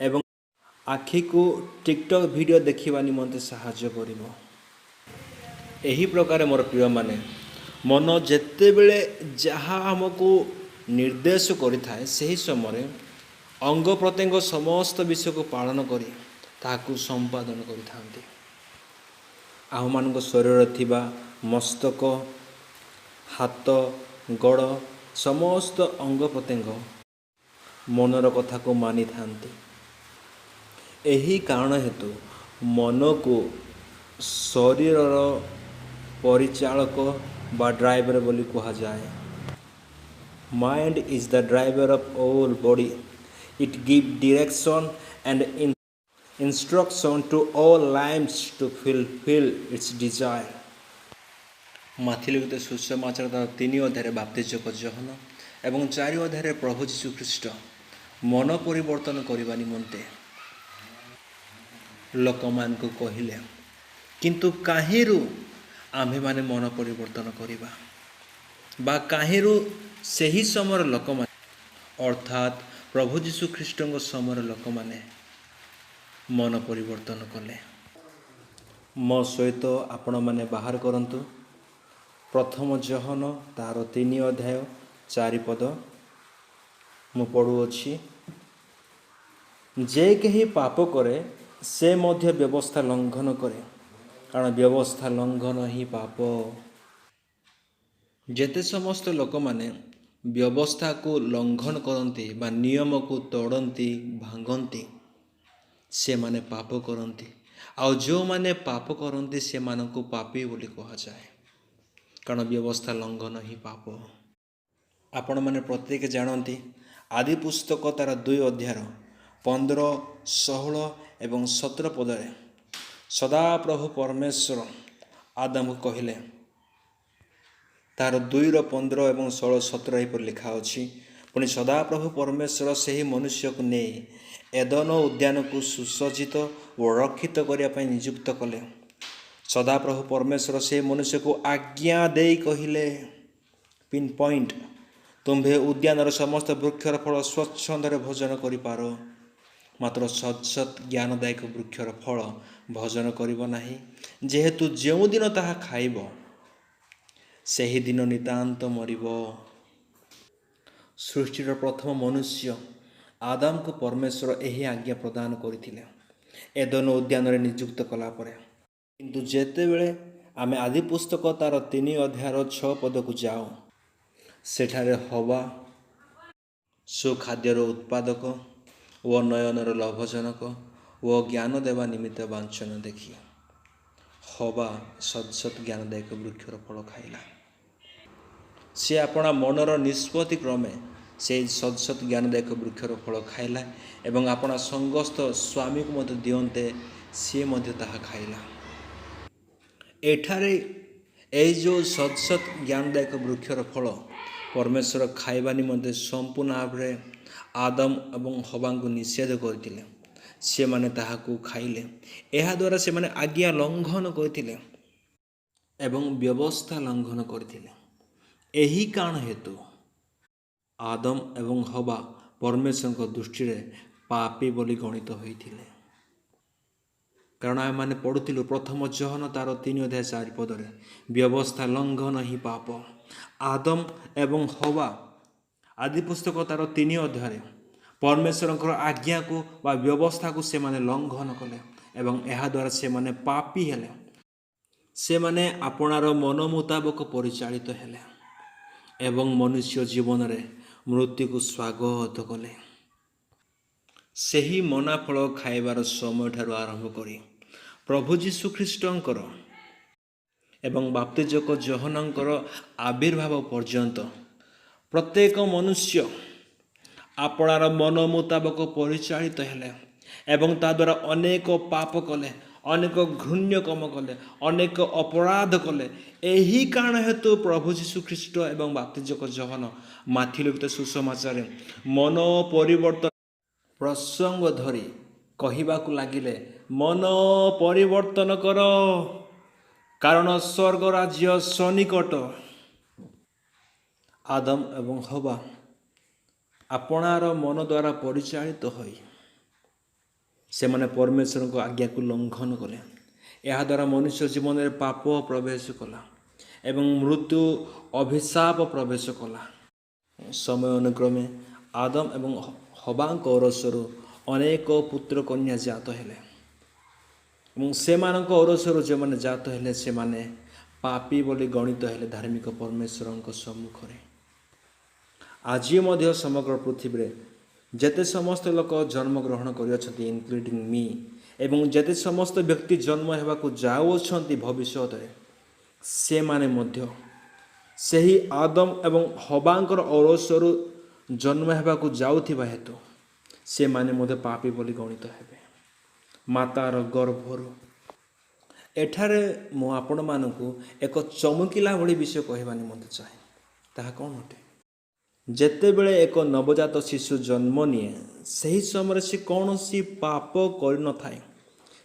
ଏବଂ ଆଖିକୁ ଟିକଟକ୍ ଭିଡ଼ିଓ ଦେଖିବା ନିମନ୍ତେ ସାହାଯ୍ୟ କରିବ। ଏହି ପ୍ରକାର ମୋର ପ୍ରିୟମାନେ ମନ ଯେତେବେଳେ ଯାହା ଆମକୁ ନିର୍ଦ୍ଦେଶ କରିଥାଏ ସେହି ସମୟରେ ଅଙ୍ଗ ପ୍ରତ୍ୟଙ୍ଗ ସମସ୍ତ ବିଷୟକୁ ପାଳନ କରି ତାହାକୁ ସମ୍ପାଦନ କରିଥାନ୍ତି। ଆମମାନଙ୍କ ଶରୀରରେ ଥିବା ମସ୍ତକ, ହାତ, ଗୋଡ଼ ସମସ୍ତ ଅଙ୍ଗ ପ୍ରତ୍ୟଙ୍ଗ ମନର କଥାକୁ ମାନିଥାନ୍ତି। ଏହି କାରଣ ହେତୁ ମନକୁ ଶରୀରର ପରିଚାଳକ ବା ଡ୍ରାଇଭର ବୋଲି କୁହାଯାଏ। Mind is the driver of all body, it give direction and instruction to all limbs to fulfill its desire। ମାଥି ଲିଖିତ ସୁସମାଚାର ତାର 3 ଅଧ୍ୟାୟରେ ବାପ୍ତିସ୍ମ ଯୋହନ ଏବଂ 4 ଅଧ୍ୟାୟରେ ପ୍ରଭୁ ଯୀଶୁଖ୍ରୀଷ୍ଟ ମନ ପରିବର୍ତ୍ତନ କରିବା ନିମନ୍ତେ ଲୋକମାନଙ୍କୁ କହିଲେ। କିନ୍ତୁ କାହିଁରୁ ଆମ୍ଭେମାନେ ମନ ପରିବର୍ତ୍ତନ କରିବା ବା କାହିଁରୁ ସେହି ସମୟର ଲୋକମାନେ ଅର୍ଥାତ୍ ପ୍ରଭୁ ଯୀଶୁଖ୍ରୀଷ୍ଟଙ୍କ ସମୟର ଲୋକମାନେ ମନ ପରିବର୍ତ୍ତନ କଲେ? ମୋ ସହିତ ଆପଣମାନେ ବାହାର କରନ୍ତୁ ପ୍ରଥମ ଯୋହନ ତାହାର 3 ଅଧ୍ୟାୟ 4 ପଦ। ମୁଁ ପଢ଼ୁଅଛି, ଯେ କେହି ପାପ କରେ ସେ ମଧ୍ୟ ବ୍ୟବସ୍ଥା ଲଙ୍ଘନ କରେ, କାରଣ ବ୍ୟବସ୍ଥା ଲଙ୍ଘନ ହିଁ ପାପ। ଯେତେ ସମସ୍ତ ଲୋକମାନେ ବ୍ୟବସ୍ଥାକୁ ଲଙ୍ଘନ କରନ୍ତି ବା ନିୟମକୁ ତୋଡ଼ନ୍ତି, ଭାଙ୍ଗନ୍ତି, ସେମାନେ ପାପ କରନ୍ତି। ଆଉ ଯେଉଁମାନେ ପାପ କରନ୍ତି ସେମାନଙ୍କୁ ପାପୀ ବୋଲି କୁହାଯାଏ, କାରଣ ବ୍ୟବସ୍ଥା ଲଙ୍ଘନ ହିଁ ପାପ। ଆପଣମାନେ ପ୍ରତ୍ୟେକ ଜାଣନ୍ତି ଆଦି ପୁସ୍ତକ ତାର 2 ଅଧ୍ୟାୟ 15, 16 ଏବଂ 17 ପଦରେ ସଦାପ୍ରଭୁ ପରମେଶ୍ୱର ଆଦାମକୁ କହିଲେ। ତାର 2:15 ଏବଂ 16, 17 ଏହିପରି ଲେଖା ଅଛି, ପୁଣି ସଦାପ୍ରଭୁ ପରମେଶ୍ୱର ସେହି ମନୁଷ୍ୟକୁ ନେଇ ଏଦନ ଉଦ୍ୟାନକୁ ସୁସଜ୍ଜିତ ଓ ରକ୍ଷିତ କରିବା ପାଇଁ ନିଯୁକ୍ତ କଲେ। ସଦାପ୍ରଭୁ ପରମେଶ୍ୱର ସେହି ମନୁଷ୍ୟକୁ ଆଜ୍ଞା ଦେଇ କହିଲେ, ପିନ୍ ପଏଣ୍ଟ, ତୁମ୍ଭେ ଉଦ୍ୟାନର ସମସ୍ତ ବୃକ୍ଷର ଫଳ ସ୍ୱଚ୍ଛନ୍ଦରେ ଭୋଜନ କରିପାର, ମାତ୍ର ସତ୍ ଜ୍ଞାନଦାୟକ ବୃକ୍ଷର ଫଳ ଭୋଜନ କରିବ ନାହିଁ, ଯେହେତୁ ଯେଉଁଦିନ ତାହା ଖାଇବ ସେହିଦିନ ନିତାନ୍ତ ମରିବ। ସୃଷ୍ଟିର ପ୍ରଥମ ମନୁଷ୍ୟ ଆଦାମକୁ ପରମେଶ୍ୱର ଏହି ଆଜ୍ଞା ପ୍ରଦାନ କରିଥିଲେ ଏଦନ ଉଦ୍ୟାନରେ ନିଯୁକ୍ତ କଲା ପରେ। କିନ୍ତୁ ଯେତେବେଳେ ଆମେ ଆଦି ପୁସ୍ତକ ତାର 3 ଅଧ୍ୟାୟର 6 ପଦକୁ ଯାଉ। ସେଠାରେ ହବା ସୁଖାଦ୍ୟର ଉତ୍ପାଦକ ଓ ନୟନର ଲୋଭଜନକ ଓ ଜ୍ଞାନ ଦେବା ନିମିତ୍ତ ବାଞ୍ଛନ ଦେଖି ହବା ସତ୍ ଜ୍ଞାନଦାୟକ ବୃକ୍ଷର ଫଳ ଖାଇଲା। ସେ ଆପଣା ମନର ନିଷ୍ପତ୍ତି କ୍ରମେ ସେହି ସତ୍ ଜ୍ଞାନଦାୟକ ବୃକ୍ଷର ଫଳ ଖାଇଲା ଏବଂ ଆପଣା ସମସ୍ତ ସ୍ୱାମୀକୁ ମଧ୍ୟ ଦିଅନ୍ତେ ସିଏ ମଧ୍ୟ ତାହା ଖାଇଲା। ଏଠାରେ ଏଇ ଯେଉଁ ସତ୍ ଜ୍ଞାନଦାୟକ ବୃକ୍ଷର ଫଳ ପରମେଶ୍ୱର ଖାଇବା ନିମନ୍ତେ ସମ୍ପୂର୍ଣ୍ଣ ଭାବରେ ଆଦମ ଏବଂ ହବାଙ୍କୁ ନିଷେଧ କରିଥିଲେ। ସେମାନେ ତାହାକୁ ଖାଇଲେ। ଏହାଦ୍ୱାରା ସେମାନେ ଆଜ୍ଞା ଲଙ୍ଘନ କରିଥିଲେ ଏବଂ ବ୍ୟବସ୍ଥା ଲଙ୍ଘନ କରିଥିଲେ। ଏହି କାରଣ ହେତୁ ଆଦମ ଏବଂ ହବା ପରମେଶ୍ୱରଙ୍କ ଦୃଷ୍ଟିରେ ପାପୀ ବୋଲି ଗଣିତ ହୋଇଥିଲେ। କାରଣ ଆମେମାନେ ପଢ଼ୁଥିଲୁ ପ୍ରଥମ ଜହନ ତାର 3 ଅଧ୍ୟାୟ 4 ପଦରେ ବ୍ୟବସ୍ଥା ଲଙ୍ଘନ ହିଁ ପାପ। ଆଦମ ଏବଂ ହବା ଆଦି ପୁସ୍ତକ ତାର 3 ଅଧ୍ୟାୟରେ ପରମେଶ୍ୱରଙ୍କର ଆଜ୍ଞାକୁ ବା ବ୍ୟବସ୍ଥାକୁ ସେମାନେ ଲଙ୍ଘନ କଲେ ଏବଂ ଏହାଦ୍ୱାରା ସେମାନେ ପାପୀ ହେଲେ। ସେମାନେ ଆପଣାର ମନ ମୁତାବକ ପରିଚାଳିତ ହେଲେ ଏବଂ ମନୁଷ୍ୟ ଜୀବନରେ ମୃତ୍ୟୁକୁ ସ୍ୱାଗତ କଲେ। ସେହି ମନା ଫଳ ଖାଇବାର ସମୟଠାରୁ ଆରମ୍ଭ କରି ପ୍ରଭୁ ଯୀଶୁଖ୍ରୀଷ୍ଟଙ୍କର ଏବଂ ବାପ୍ତିଜକ ଯୋହନଙ୍କର ଆବିର୍ଭାବ ପର୍ଯ୍ୟନ୍ତ ପ୍ରତ୍ୟେକ ମନୁଷ୍ୟ ଆପଣାର ମନ ମୁତାବକ ପରିଚାଳିତ ହେଲେ ଏବଂ ତାଦ୍ୱାରା ଅନେକ ପାପ କଲେ, ଅନେକ ଘୃଣ୍ୟ କାମ କଲେ, ଅନେକ ଅପରାଧ କଲେ। ଏହି କାରଣ ହେତୁ ପ୍ରଭୁ ଯୀଶୁଖ୍ରୀଷ୍ଟ ଏବଂ ବାପ୍ତିଜକ ଯୋହନ ମାଥି ଲିଖିତ ସୁସମାଚାରରେ ମନ ପରିବର୍ତ୍ତନ ପ୍ରସଙ୍ଗ ଧରି କହିବାକୁ ଲାଗିଲେ, ମନ ପରିବର୍ତ୍ତନ କର କାରଣ ସ୍ୱର୍ଗ ରାଜ୍ୟ ସନ୍ନିକଟ। ଆଦମ ଏବଂ ହବା ଆପଣାର ମନ ଦ୍ୱାରା ପରିଚାଳିତ ହୋଇ ସେମାନେ ପରମେଶ୍ୱରଙ୍କ ଆଜ୍ଞାକୁ ଲଙ୍ଘନ କଲେ। ଏହାଦ୍ୱାରା ମନୁଷ୍ୟ ଜୀବନରେ ପାପ ପ୍ରବେଶ କଲା ଏବଂ ମୃତ୍ୟୁ ଅଭିଶାପ ପ୍ରବେଶ କଲା। ସମୟ ଅନୁକ୍ରମେ ଆଦମ ଏବଂ ହବାଙ୍କ ଔରସରୁ ଅନେକ ପୁତ୍ର କନ୍ୟା ଜାତ ହେଲେ ଏବଂ ସେମାନଙ୍କ ଔରସରୁ ଯେଉଁମାନେ ଜାତ ହେଲେ ସେମାନେ ପାପୀ ବୋଲି ଗଣିତ ହେଲେ ଧାର୍ମିକ ପରମେଶ୍ୱରଙ୍କ ସମ୍ମୁଖରେ। ଆଜି ମଧ୍ୟ ସମଗ୍ର ପୃଥିବୀରେ ଯେତେ ସମସ୍ତ ଲୋକ ଜନ୍ମଗ୍ରହଣ କରିଅଛନ୍ତି ଇନକ୍ଲୁଡ଼ିଂ ମି ଏବଂ ଯେତେ ସମସ୍ତ ବ୍ୟକ୍ତି ଜନ୍ମ ହେବାକୁ ଯାଉଅଛନ୍ତି ଭବିଷ୍ୟତରେ ସେମାନେ ମଧ୍ୟ ସେହି ଆଦମ ଏବଂ ହବାଙ୍କର ଔରସରୁ ଜନ୍ମ ହେବାକୁ ଯାଉଥିବା ହେତୁ ସେମାନେ ମଧ୍ୟ ପାପୀ ବୋଲି ଗଣିତ ହେବେ ମାତାର ଗର୍ଭରୁ। ଏଠାରେ ମୁଁ ଆପଣମାନଙ୍କୁ ଏକ ଚମକିଲା ଭଳି ବିଷୟ କହିବା ନିମନ୍ତେ ଚାହେଁ। ତାହା କ'ଣ ଅଟେ? ଯେତେବେଳେ ଏକ ନବଜାତ ଶିଶୁ ଜନ୍ମ ନିଏ ସେହି ସମୟରେ ସେ କୌଣସି ପାପ କରିନଥାଏ।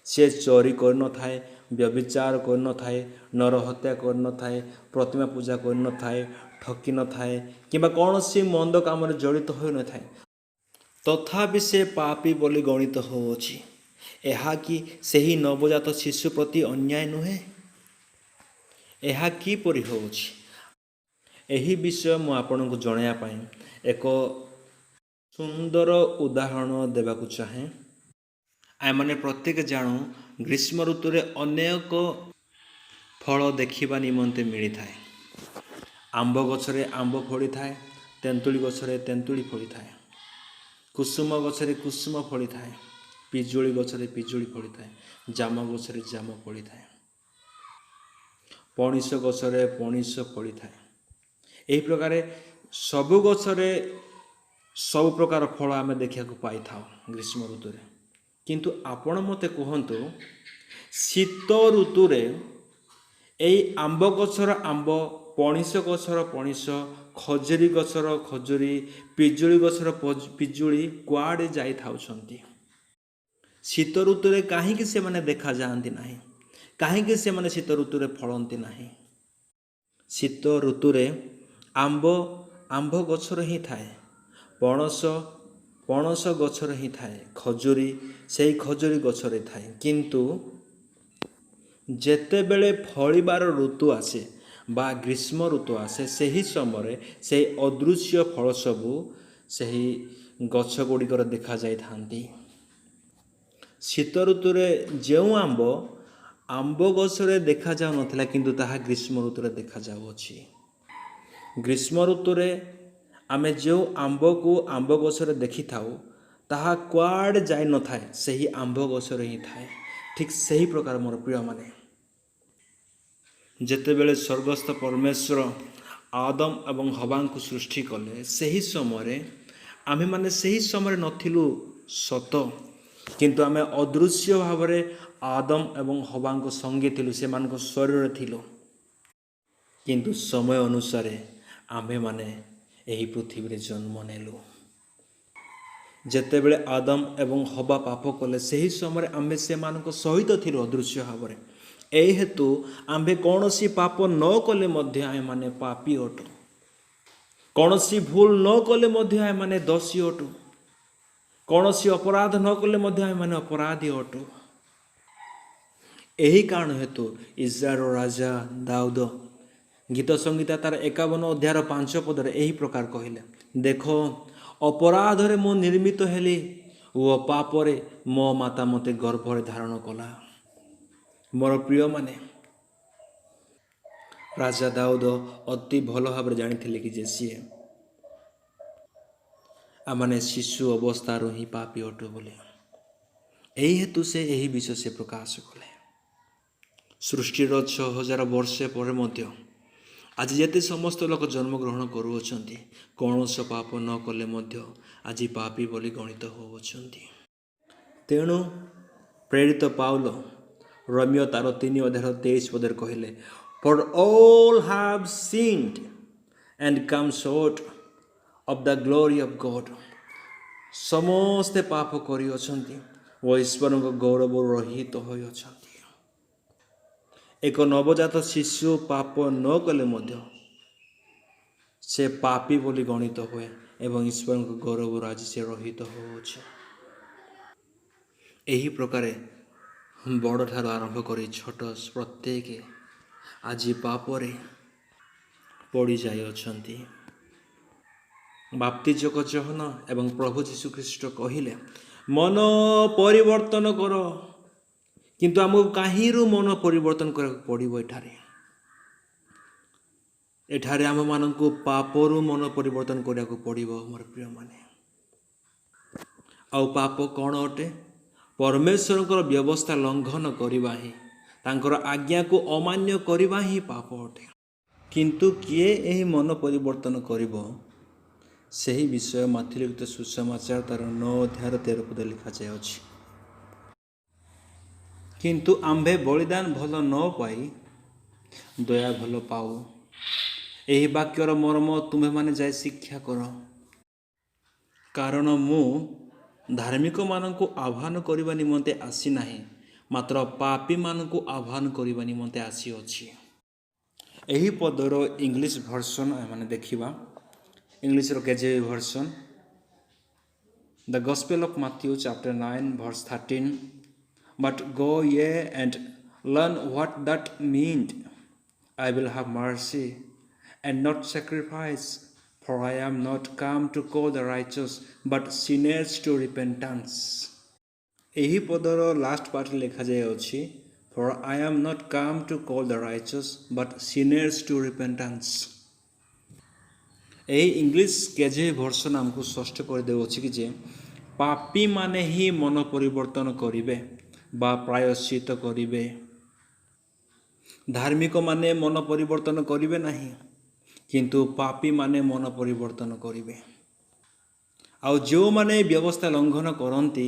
ସେ ଚୋରି କରିନଥାଏ, ବ୍ୟଭିଚାର କରିନଥାଏ, ନରହତ୍ୟା କରିନଥାଏ, ପ୍ରତିମା ପୂଜା କରିନଥାଏ, ଠକି ନଥାଏ କିମ୍ବା କୌଣସି ମନ୍ଦ କାମରେ ଜଡ଼ିତ ହୋଇନଥାଏ। ତଥାପି ସେ ପାପୀ ବୋଲି ଗଣିତ ହେଉଅଛି। ଏହା କି ସେହି ନବଜାତ ଶିଶୁ ପ୍ରତି ଅନ୍ୟାୟ ନୁହେଁ? ଏହା କିପରି ହେଉଅଛି? ଏହି ବିଷୟ ମୁଁ ଆପଣଙ୍କୁ ଜଣାଇବା ପାଇଁ ଏକ ସୁନ୍ଦର ଉଦାହରଣ ଦେବାକୁ ଚାହେଁ। ଆମେମାନେ ପ୍ରତ୍ୟେକ ଜାଣୁ ଗ୍ରୀଷ୍ମ ଋତୁରେ ଅନେକ ଫଳ ଦେଖିବା ନିମନ୍ତେ ମିଳିଥାଏ। ଆମ୍ବ ଗଛରେ ଆମ୍ବ ଫଳିଥାଏ, ତେନ୍ତୁଳି ଗଛରେ ତେନ୍ତୁଳି ଫଳିଥାଏ, କୁସୁମ ଗଛରେ କୁସୁମ ଫଳିଥାଏ, ପିଜୁଳି ଗଛରେ ପିଜୁଳି ଫଳିଥାଏ, ଜାମ ଗଛରେ ଜାମ ଫଳିଥାଏ, ପଣିସ ଗଛରେ ପଣିସ ଫଳିଥାଏ। ଏହି ପ୍ରକାର ସବୁ ଗଛରେ ସବୁ ପ୍ରକାର ଫଳ ଆମେ ଦେଖିବାକୁ ପାଇଥାଉ ଗ୍ରୀଷ୍ମ ଋତୁରେ। କିନ୍ତୁ ଆପଣ ମୋତେ କୁହନ୍ତୁ ଶୀତ ଋତୁରେ ଏଇ ଆମ୍ବ ଗଛର ଆମ୍ବ, ପଣିସ ଗଛର ପଣିସ, ଖଜୁରୀ ଗଛର ଖଜୁରୀ, ପିଜୁଳି ଗଛର ପିଜୁଳି କୁଆଡ଼େ ଯାଇଥାଉଛନ୍ତି? ଶୀତ ଋତୁରେ କାହିଁକି ସେମାନେ ଦେଖାଯାଆନ୍ତି ନାହିଁ? କାହିଁକି ସେମାନେ ଶୀତ ଋତୁରେ ଫଳନ୍ତି ନାହିଁ? ଶୀତ ଋତୁରେ ଆମ୍ବ ଗଛର ହିଁ ଥାଏ, ପଣସ ଗଛର ହିଁ ଥାଏ, ଖଜୁରୀ ସେଇ ଖଜୁରୀ ଗଛରେ ଥାଏ। କିନ୍ତୁ ଯେତେବେଳେ ଫଳିବାର ଋତୁ ଆସେ ବା ଗ୍ରୀଷ୍ମ ଋତୁ ଆସେ ସେହି ସମୟରେ ସେହି ଅଦୃଶ୍ୟ ଫଳ ସବୁ ସେହି ଗଛ ଗୁଡ଼ିକରେ ଦେଖାଯାଇଥାନ୍ତି। ଶୀତ ଋତୁରେ ଯେଉଁ ଆମ୍ବ ଆମ୍ବ ଗଛରେ ଦେଖାଯାଉନଥିଲା, କିନ୍ତୁ ତାହା ଗ୍ରୀଷ୍ମ ଋତୁରେ ଦେଖାଯାଉଅଛି। ଗ୍ରୀଷ୍ମ ଋତୁରେ ଆମେ ଯେଉଁ ଆମ୍ବକୁ ଆମ୍ବ ଗଛରେ ଦେଖିଥାଉ, ତାହା କୁଆଡ଼େ ଯାଇନଥାଏ, ସେହି ଆମ୍ବ ଗଛରେ ହିଁ ଥାଏ। ଠିକ୍ ସେହି ପ୍ରକାର ମୋର ପ୍ରିୟମାନେ, ଯେତେବେଳେ ସ୍ୱର୍ଗସ୍ଥ ପରମେଶ୍ୱର ଆଦମ ଏବଂ ହବାଙ୍କୁ ସୃଷ୍ଟି କଲେ, ସେହି ସମୟରେ ଆମେମାନେ ସେହି ସମୟରେ ନଥିଲୁ ସତ, କିନ୍ତୁ ଆମେ ଅଦୃଶ୍ୟ ଭାବରେ ଆଦମ ଏବଂ ହବାଙ୍କ ସଙ୍ଗେ ଥିଲୁ, ସେମାନଙ୍କ ଶରୀରରେ ଥିଲୁ। କିନ୍ତୁ ସମୟ ଅନୁସାରେ ଆମ୍ଭେମାନେ ଏହି ପୃଥିବୀରେ ଜନ୍ମ ନେଲୁ। ଯେତେବେଳେ ଆଦମ ଏବଂ ହବା ପାପ କଲେ, ସେହି ସମୟରେ ଆମ୍ଭେ ସେମାନଙ୍କ ସହିତ ଥିଲୁ ଅଦୃଶ୍ୟ ଭାବରେ। ଏହି ହେତୁ ଆମ୍ଭେ କୌଣସି ପାପ ନ କଲେ ମଧ୍ୟ ଆମେମାନେ ପାପୀ ଅଟୁ। କୌଣସି ଭୁଲ ନ କଲେ ମଧ୍ୟ ଆମେମାନେ ଦୋଷୀ ଅଟୁ। କୌଣସି ଅପରାଧ ନ କଲେ ମଧ୍ୟ ଆମେମାନେ ଅପରାଧୀ ଅଟୁ। ଏହି କାରଣ ହେତୁ ଇସ୍ରାଏଲର ରାଜା ଦାଉଦ ଗୀତ ସଂହିତା ତାର 51 ଅଧ୍ୟାୟର 5 ପଦରେ ଏହି ପ୍ରକାର କହିଲେ, ଦେଖ, ଅପରାଧରେ ମୁଁ ନିର୍ମିତ ହେଲି ଓ ପାପରେ ମୋ ମାତା ମୋତେ ଗର୍ଭରେ ଧାରଣ କଲା। ମୋର ପ୍ରିୟମାନେ, ରାଜା ଦାଉଦ ଅତି ଭଲ ଭାବରେ ଜାଣିଥିଲେ କି ଯେ ସିଏ ଆମମାନେ ଶିଶୁ ଅବସ୍ଥାରୁ ହିଁ ପାପୀ ଅଟୁ ବୋଲି। ଏହି ହେତୁ ସେ ଏହି ବିଷୟ ସେ ପ୍ରକାଶ କଲେ। ସୃଷ୍ଟିର 6000 ବର୍ଷ ପରେ ମଧ୍ୟ ଆଜି ଯେତେ ସମସ୍ତ ଲୋକ ଜନ୍ମଗ୍ରହଣ କରୁଅଛନ୍ତି, କୌଣସି ପାପ ନ କଲେ ମଧ୍ୟ ଆଜି ପାପୀ ବୋଲି ଗଣିତ ହେଉଅଛନ୍ତି। ତେଣୁ ପ୍ରେରିତ ପାଉଲ ରୋମିଓ ତାର 3 ଅଧ୍ୟାୟ 23 ପଦରେ କହିଲେ, For all have sinned and come short of the glory of God. ସମସ୍ତେ ପାପ କରିଅଛନ୍ତି ଓ ଈଶ୍ୱରଙ୍କ ଗୌରବରୁ ରହିତ ହୋଇଅଛନ୍ତି। ଏକ ନବଜାତ ଶିଶୁ ପାପ ନ କଲେ ମଧ୍ୟ ସେ ପାପୀ ବୋଲି ଗଣିତ ହୁଏ ଏବଂ ଈଶ୍ୱରଙ୍କ ଗୌରବରୁ ଆଜି ସେ ରହିତ ହେଉଅଛି। ଏହି ପ୍ରକାରେ ବଡ଼ଠାରୁ ଆରମ୍ଭ କରି ଛୋଟ ପ୍ରତ୍ୟେକ ଆଜି ପାପରେ ପଡ଼ିଯାଇଅଛନ୍ତି। ବାପ୍ତିଜକ ଯୋହନ ଏବଂ ପ୍ରଭୁ ଯୀଶୁଖ୍ରୀଷ୍ଟ କହିଲେ, ମନ ପରିବର୍ତ୍ତନ କର। କିନ୍ତୁ ଆମକୁ କାହିଁରୁ ମନ ପରିବର୍ତ୍ତନ କରିବାକୁ ପଡ଼ିବ? ଏଠାରେ ଆମମାନଙ୍କୁ ପାପରୁ ମନ ପରିବର୍ତ୍ତନ କରିବାକୁ ପଡ଼ିବ ମୋର ପ୍ରିୟମାନେ। ଆଉ ପାପ କ'ଣ ଅଟେ? ପରମେଶ୍ୱରଙ୍କର ବ୍ୟବସ୍ଥା ଲଙ୍ଘନ କରିବା ହିଁ, ତାଙ୍କର ଆଜ୍ଞାକୁ ଅମାନ୍ୟ କରିବା ହିଁ ପାପ ଅଟେ। କିନ୍ତୁ କିଏ ଏହି ମନ ପରିବର୍ତ୍ତନ କରିବ? ସେହି ବିଷୟ ମାଥି ଲିଖିତ ସୁସମାଚାର ତାର 9 ଅଧ୍ୟାୟର 13 ପଦରେ ଲେଖାଯାଇଅଛି। କିନ୍ତୁ ଆମ୍ଭେ ବଳିଦାନ ଭଲ ନ ପାଇ ଦୟା ଭଲ ପାଉ। ଏହି ବାକ୍ୟର ମର୍ମ ତୁମେମାନେ ଯାଇ ଶିକ୍ଷା କର। କାରଣ ମୁଁ ଧାର୍ମିକମାନଙ୍କୁ ଆହ୍ୱାନ କରିବା ନିମନ୍ତେ ଆସିନାହିଁ, ମାତ୍ର ପାପୀମାନଙ୍କୁ ଆହ୍ୱାନ କରିବା ନିମନ୍ତେ ଆସିଅଛି। ଏହି ପଦର ଇଂଲିଶ ଭର୍ସନ୍ ଆମେ ଦେଖିବା। ଇଂଲିଶର KJV version, the gospel of Matthew chapter 9 verse 13, But go ye and learn what that meant. I will have mercy and not sacrifice, for I am not come to call the righteous, but sinners to repentance. ଏହି ପଦର last ପାର୍ଟରେ ଲେଖାଯାଇଅଛି, For I am not come to call the righteous, but sinners to repentance. ଏହି English KJV version ଆମକୁ ସ୍ପଷ୍ଟ କରିଦେଉଅଛି କି ଯେ ପାପୀମାନେ ହିଁ ମନ ପରିବର୍ତ୍ତନ କରିବେ ବା ପ୍ରାୟଶ୍ଚିତ କରିବେ। ଧାର୍ମିକମାନେ ମନ ପରିବର୍ତ୍ତନ କରିବେ ନାହିଁ, କିନ୍ତୁ ପାପୀମାନେ ମନ ପରିବର୍ତ୍ତନ କରିବେ। ଆଉ ଯେଉଁମାନେ ବ୍ୟବସ୍ଥା ଲଙ୍ଘନ କରନ୍ତି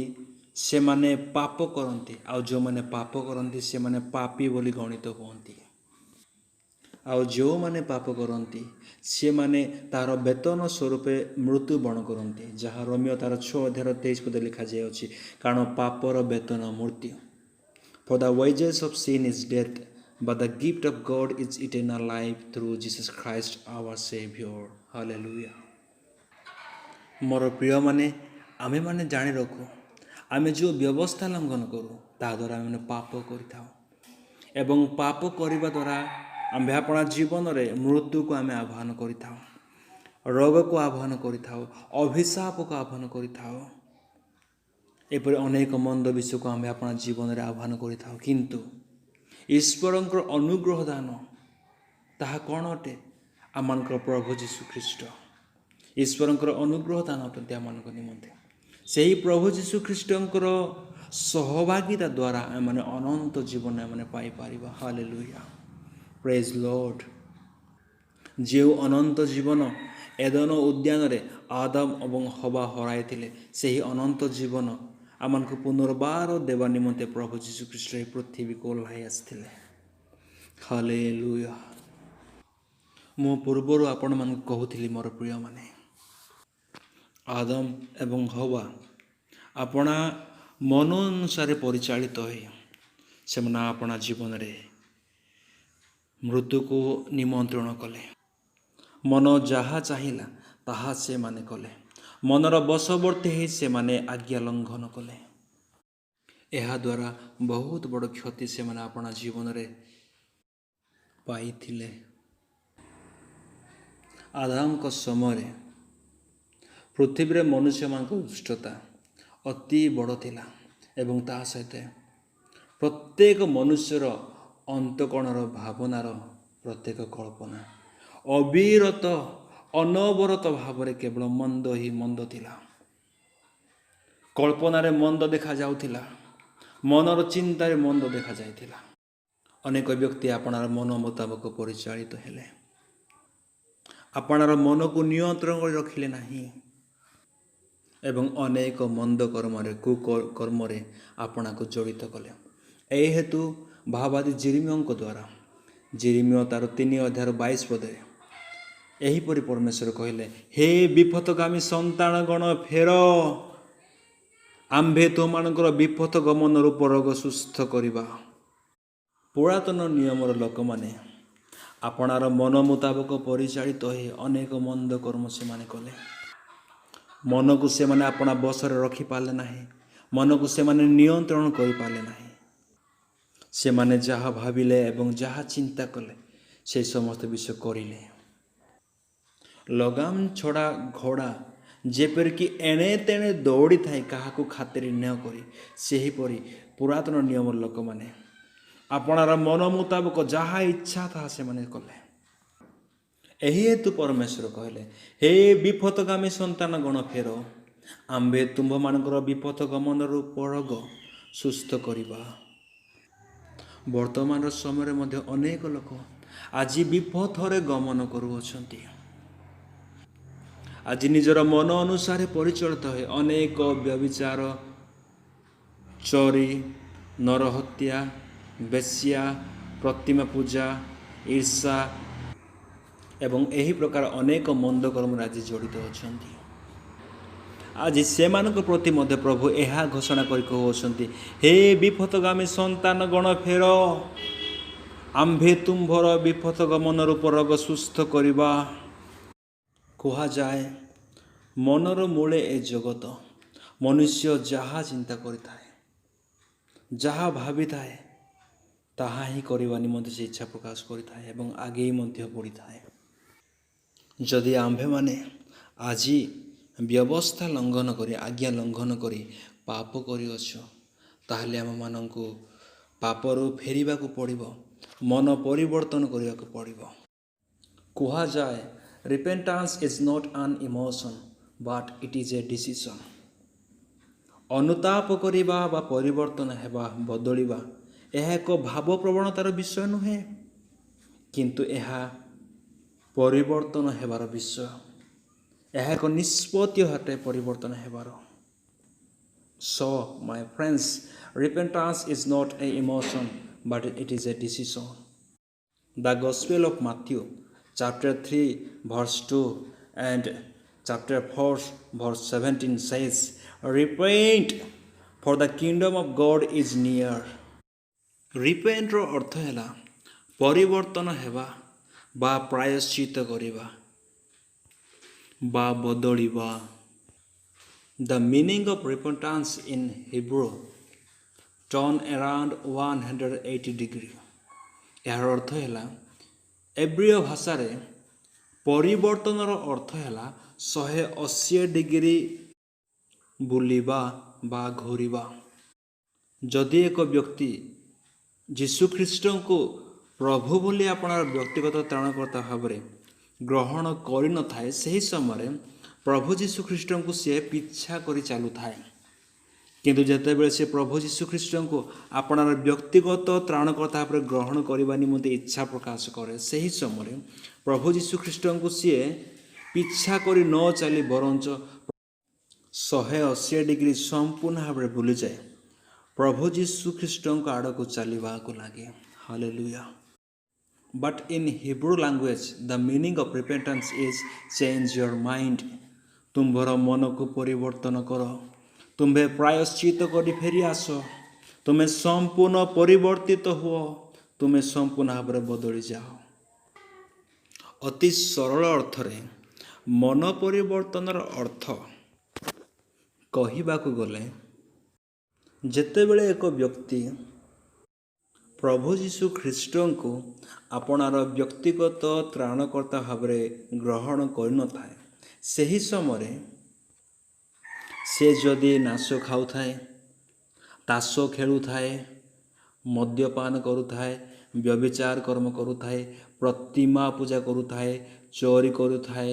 ସେମାନେ ପାପ କରନ୍ତି, ଆଉ ଯେଉଁମାନେ ପାପ କରନ୍ତି ସେମାନେ ପାପୀ ବୋଲି ଗଣିତ ହୁଅନ୍ତି। ଆଉ ଯେଉଁମାନେ ପାପ କରନ୍ତି ସେମାନେ ତାହାର ବେତନ ସ୍ୱରୂପେ ମୃତ୍ୟୁବରଣ କରନ୍ତି, ଯାହା ରୋମିଓ ତାର 6 ଅଧ୍ୟାୟର 23 ପଦରେ ଲେଖାଯାଇଅଛି। କାରଣ ପାପର ବେତନ ମୃତ୍ୟୁ। For the wages of sin is death, but the gift of God is eternal life through Jesus Christ our Savior. Hallelujah. ମୋର ପ୍ରିୟମାନେ, ଆମେମାନେ ଜାଣି ରଖୁ, ଆମେ ଯେଉଁ ବ୍ୟବସ୍ଥା ଲଙ୍ଘନ କରୁ ତାହାଦ୍ୱାରା ଆମେ ପାପ କରିଥାଉ ଏବଂ ପାପ କରିବା ଦ୍ୱାରା ଆମ୍ଭେ ଆପଣା ଜୀବନରେ ମୃତ୍ୟୁକୁ ଆମେ ଆହ୍ୱାନ କରିଥାଉ, ରୋଗକୁ ଆହ୍ୱାନ କରିଥାଉ, ଅଭିଶାପକୁ ଆହ୍ୱାନ କରିଥାଉ। ଏପରି ଅନେକ ମନ୍ଦ ବିଷୟକୁ ଆମେ ଆପଣା ଜୀବନରେ ଆହ୍ୱାନ କରିଥାଉ। କିନ୍ତୁ ଈଶ୍ୱରଙ୍କର ଅନୁଗ୍ରହ ଦାନ ତାହା କ'ଣ ଅଟେ? ଆମମାନଙ୍କର ପ୍ରଭୁ ଯୀଶୁଖ୍ରୀଷ୍ଟ ଈଶ୍ୱରଙ୍କର ଅନୁଗ୍ରହ ଦାନ ଅଟନ୍ତି ଆମମାନଙ୍କ ନିମନ୍ତେ। ସେହି ପ୍ରଭୁ ଯୀଶୁଖ୍ରୀଷ୍ଟଙ୍କର ସହଭାଗିତା ଦ୍ୱାରା ଆମମାନେ ଅନନ୍ତ ଜୀବନ ଆମମାନେ ପାଇପାରିବା। ହାଲେଲୁୟା, ପ୍ରେଜ୍ ଲର୍ଡ। ଯେଉଁ ଅନନ୍ତ ଜୀବନ ଏଦନ ଉଦ୍ୟାନରେ ଆଦମ ଏବଂ ହବା ହରାଇଥିଲେ, ସେହି ଅନନ୍ତ ଜୀବନ ଆମମାନଙ୍କୁ ପୁନର୍ବାର ଦେବା ନିମନ୍ତେ ପ୍ରଭୁ ଯୀଶୁଖ୍ରୀଷ୍ଟ ଏହି ପୃଥିବୀକୁ ଓହ୍ଲାଇ ଆସିଥିଲେ। ହାଲେଲୁୟା। ମୁଁ ପୂର୍ବରୁ ଆପଣମାନଙ୍କୁ କହୁଥିଲି ମୋର ପ୍ରିୟମାନେ, ଆଦମ ଏବଂ ହବା ଆପଣା ମନ ଅନୁସାରେ ପରିଚାଳିତ ହୋଇ ସେମାନେ ଆପଣା ଜୀବନରେ ମୃତ୍ୟୁକୁ ନିମନ୍ତ୍ରଣ କଲେ। ମନ ଯାହା ଚାହିଁଲା ତାହା ସେମାନେ କଲେ। ମନର ବଶବର୍ତ୍ତୀ ହୋଇ ସେମାନେ ଆଜ୍ଞା ଲଙ୍ଘନ କଲେ। ଏହାଦ୍ୱାରା ବହୁତ ବଡ଼ କ୍ଷତି ସେମାନେ ଆପଣା ଜୀବନରେ ପାଇଥିଲେ। ଆଦାମଙ୍କ ସମୟରେ ପୃଥିବୀରେ ମନୁଷ୍ୟମାନଙ୍କ ଦୁଷ୍ଟତା ଅତି ବଡ଼ ଥିଲା ଏବଂ ତା ସହିତ ପ୍ରତ୍ୟେକ ମନୁଷ୍ୟର ଅନ୍ତଃକରଣର ଭାବନାର ପ୍ରତ୍ୟେକ କଳ୍ପନା ଅବିରତ ଅନବରତ ଭାବରେ କେବଳ ମନ୍ଦ ହିଁ ମନ୍ଦ ଥିଲା। କଳ୍ପନାରେ ମନ୍ଦ ଦେଖାଯାଉଥିଲା, ମନର ଚିନ୍ତାରେ ମନ୍ଦ ଦେଖାଯାଇଥିଲା। ଅନେକ ବ୍ୟକ୍ତି ଆପଣାର ମନ ମୁତାବକ ପରିଚାଳିତ ହେଲେ, ଆପଣାର ମନକୁ ନିୟନ୍ତ୍ରଣ କରି ରଖିଲେ ନାହିଁ ଏବଂ ଅନେକ ମନ୍ଦ କର୍ମରେ କୁକର୍ମରେ ଆପଣାକୁ ଜଡ଼ିତ କଲେ। ଏହି ହେତୁ ଭାବାଦୀ ଜିରିମିୟଙ୍କ ଦ୍ୱାରା ଜିରିମିୟ ତାର 3:22 ପଦରେ ଏହିପରି ପରମେଶ୍ୱର କହିଲେ, ହେ ବିପଥଗାମୀ ସନ୍ତାନ ଗଣ ଫେର, ଆମ୍ଭେ ତୁମମାନଙ୍କର ବିପଥ ଗମନ ରୂପ ରୋଗ ସୁସ୍ଥ କରିବା। ପୁରାତନ ନିୟମର ଲୋକମାନେ ଆପଣାର ମନ ମୁତାବକ ପରିଚାଳିତ ହୋଇ ଅନେକ ମନ୍ଦ କର୍ମ ସେମାନେ କଲେ। ମନକୁ ସେମାନେ ଆପଣା ବଶରେ ରଖିପାରିଲେ ନାହିଁ, ମନକୁ ସେମାନେ ନିୟନ୍ତ୍ରଣ କରିପାରିଲେ ନାହିଁ। ସେମାନେ ଯାହା ଭାବିଲେ ଏବଂ ଯାହା ଚିନ୍ତା କଲେ ସେ ସମସ୍ତ ବିଷୟ କରିଲେ। ଲଗାମ ଛଡ଼ା ଘୋଡ଼ା ଯେପରିକି ଏଣେ ତେଣେ ଦୌଡ଼ିଥାଏ କାହାକୁ ଖାତିର ନ କରି, ସେହିପରି ପୁରାତନ ନିୟମର ଲୋକମାନେ ଆପଣାର ମନ ମୁତାବକ ଯାହା ଇଚ୍ଛା ତାହା ସେମାନେ କଲେ। ଏହି ହେତୁ ପରମେଶ୍ୱର କହିଲେ, ହେ ବିପଥଗାମୀ ସନ୍ତାନ ଗଣ ଫେର, ଆମ୍ଭେ ତୁମ୍ଭମାନଙ୍କର ବିପଥ ଗମନରୁ ରୋଗ ସୁସ୍ଥ କରିବା। ବର୍ତ୍ତମାନର ସମୟରେ ମଧ୍ୟ ଅନେକ ଲୋକ ଆଜି ବିପଥରେ ଗମନ କରୁଅଛନ୍ତି। ଆଜି ନିଜର ମନ ଅନୁସାରେ ପରିଚାଳିତ ହୋଇ ଅନେକ ବ୍ୟଭିଚାର, ଚୋରି, ନରହତ୍ୟା, ବେଶ୍ୟା, ପ୍ରତିମା ପୂଜା, ଈର୍ଷା ଏବଂ ଏହି ପ୍ରକାର ଅନେକ ମନ୍ଦ କର୍ମରେ ଆଜି ଜଡ଼ିତ ଅଛନ୍ତି। ଆଜି ସେମାନଙ୍କ ପ୍ରତି ମଧ୍ୟ ପ୍ରଭୁ ଏହା ଘୋଷଣା କରି କହୁଅଛନ୍ତି, ହେ ବିପଥଗାମୀ ସନ୍ତାନ ଗଣ ଫେର, ଆମ୍ଭେ ତୁମ୍ଭର ବିପଥ ଗମନ ରୂପ ରୋଗ ସୁସ୍ଥ କରିବା। କୁହାଯାଏ, ମନର ମୂଳେ ଏ ଜଗତ। ମନୁଷ୍ୟ ଯାହା ଚିନ୍ତା କରିଥାଏ, ଯାହା ଭାବିଥାଏ, ତାହା ହିଁ କରିବା ନିମନ୍ତେ ସେ ଇଚ୍ଛା ପ୍ରକାଶ କରିଥାଏ ଏବଂ ଆଗେଇ ମଧ୍ୟ ବଢ଼ିଥାଏ। ଯଦି ଆମ୍ଭେମାନେ ଆଜି ବ୍ୟବସ୍ଥା ଲଙ୍ଘନ କରି, ଆଜ୍ଞା ଲଙ୍ଘନ କରି ପାପ କରିଅଛୁ, ତାହେଲେ ଆମମାନଙ୍କୁ ପାପରୁ ଫେରିବାକୁ ପଡ଼ିବ, ମନ ପରିବର୍ତ୍ତନ କରିବାକୁ ପଡ଼ିବ। କୁହାଯାଏ, ରିପେଣ୍ଟାନ୍ସ ଇଜ୍ ନଟ୍ ଆନ୍ emotion but it is a decision. ଅନୁତାପ କରିବା ବା ପରିବର୍ତ୍ତନ ହେବା, ବଦଳିବା, ଏହା ଏକ ଭାବ ପ୍ରବଣତାର ବିଷୟ ନୁହେଁ, କିନ୍ତୁ ଏହା ପରିବର୍ତ୍ତନ ହେବାର ବିଷୟ। ଏହା ଏକ ନିଷ୍ପତ୍ତି ଅଟେ ପରିବର୍ତ୍ତନ ହେବାର। So, my friends, repentance is not an emotion, but it is a decision. The Gospel of Matthew, chapter 3, verse 2 and chapter 4, verse 17 says, repent, for the kingdom of God is near. Repent ର ଅର୍ଥ ହେଲା ପରିବର୍ତ୍ତନ ହେବା ବା ପ୍ରାୟଶ୍ଚିତ କରିବା ବା ବଦଳିବା। The meaning of repentance in Hebrew, turn around 180 degree. ଏହାର ଅର୍ଥ ହେଲା, ଏବ୍ରୀୟ ଭାଷାରେ ପରିବର୍ତ୍ତନର ଅର୍ଥ ହେଲା 180 ଡିଗ୍ରୀ ବୁଲିବା ବା ଘୂରିବା। ଯଦି ଏକ ବ୍ୟକ୍ତି ଯୀଶୁଖ୍ରୀଷ୍ଟଙ୍କୁ ପ୍ରଭୁ ବୋଲି ଆପଣଙ୍କର ବ୍ୟକ୍ତିଗତ ତ୍ରାଣକର୍ତ୍ତା ଭାବରେ ଗ୍ରହଣ କରିନଥାଏ, ସେହି ସମୟରେ ପ୍ରଭୁ ଯୀଶୁଖ୍ରୀଷ୍ଟଙ୍କୁ ସିଏ ପିଛା କରି ଚାଲୁଥାଏ। କିନ୍ତୁ ଯେତେବେଳେ ସେ ପ୍ରଭୁ ଯୀଶୁଖ୍ରୀଷ୍ଟଙ୍କୁ ଆପଣର ବ୍ୟକ୍ତିଗତ ତ୍ରାଣକର୍ତ୍ତା ଭାବରେ ଗ୍ରହଣ କରିବା ନିମନ୍ତେ ଇଚ୍ଛା ପ୍ରକାଶ କରେ, ସେହି ସମୟରେ ପ୍ରଭୁ ଯୀଶୁଖ୍ରୀଷ୍ଟଙ୍କୁ ସିଏ ପିଛା କରି ନ ଚାଲି ବରଞ୍ଚ 180 ଡିଗ୍ରୀ ସମ୍ପୂର୍ଣ୍ଣ ଭାବରେ ବୁଲିଯାଏ, ପ୍ରଭୁ ଯୀଶୁଖ୍ରୀଷ୍ଟଙ୍କ ଆଡ଼କୁ ଚାଲିବାକୁ ଲାଗେ। Hallelujah. But in Hebrew language, the meaning of repentance is change your mind. ତୁମ୍ଭର ମନକୁ ପରିବର୍ତ୍ତନ କର, ତୁମ୍ଭେ ପ୍ରାୟଶ୍ଚିତ କରି ଫେରି ଆସ, ତୁମେ ସମ୍ପୂର୍ଣ୍ଣ ପରିବର୍ତ୍ତିତ ହୁଅ, ତୁମେ ସମ୍ପୂର୍ଣ୍ଣ ଭାବରେ ବଦଳି ଯାଅ। ଅତି ସରଳ ଅର୍ଥରେ ମନ ପରିବର୍ତ୍ତନର ଅର୍ଥ କହିବାକୁ ଗଲେ, ଯେତେବେଳେ ଏକ ବ୍ୟକ୍ତି ପ୍ରଭୁ ଯୀଶୁଖ୍ରୀଷ୍ଟଙ୍କୁ ଆପଣାର ବ୍ୟକ୍ତିଗତ ତ୍ରାଣକର୍ତ୍ତା ଭାବରେ ଗ୍ରହଣ କରିନଥାଏ, ସେହି ସମୟରେ ସେ ଯଦି ନାଶ ଖାଉଥାଏ, ତାସ ଖେଳୁଥାଏ, ମଦ୍ୟପାନ କରୁଥାଏ, ବ୍ୟଭିଚାର କର୍ମ କରୁଥାଏ, ପ୍ରତିମା ପୂଜା କରୁଥାଏ, ଚୋରି କରୁଥାଏ,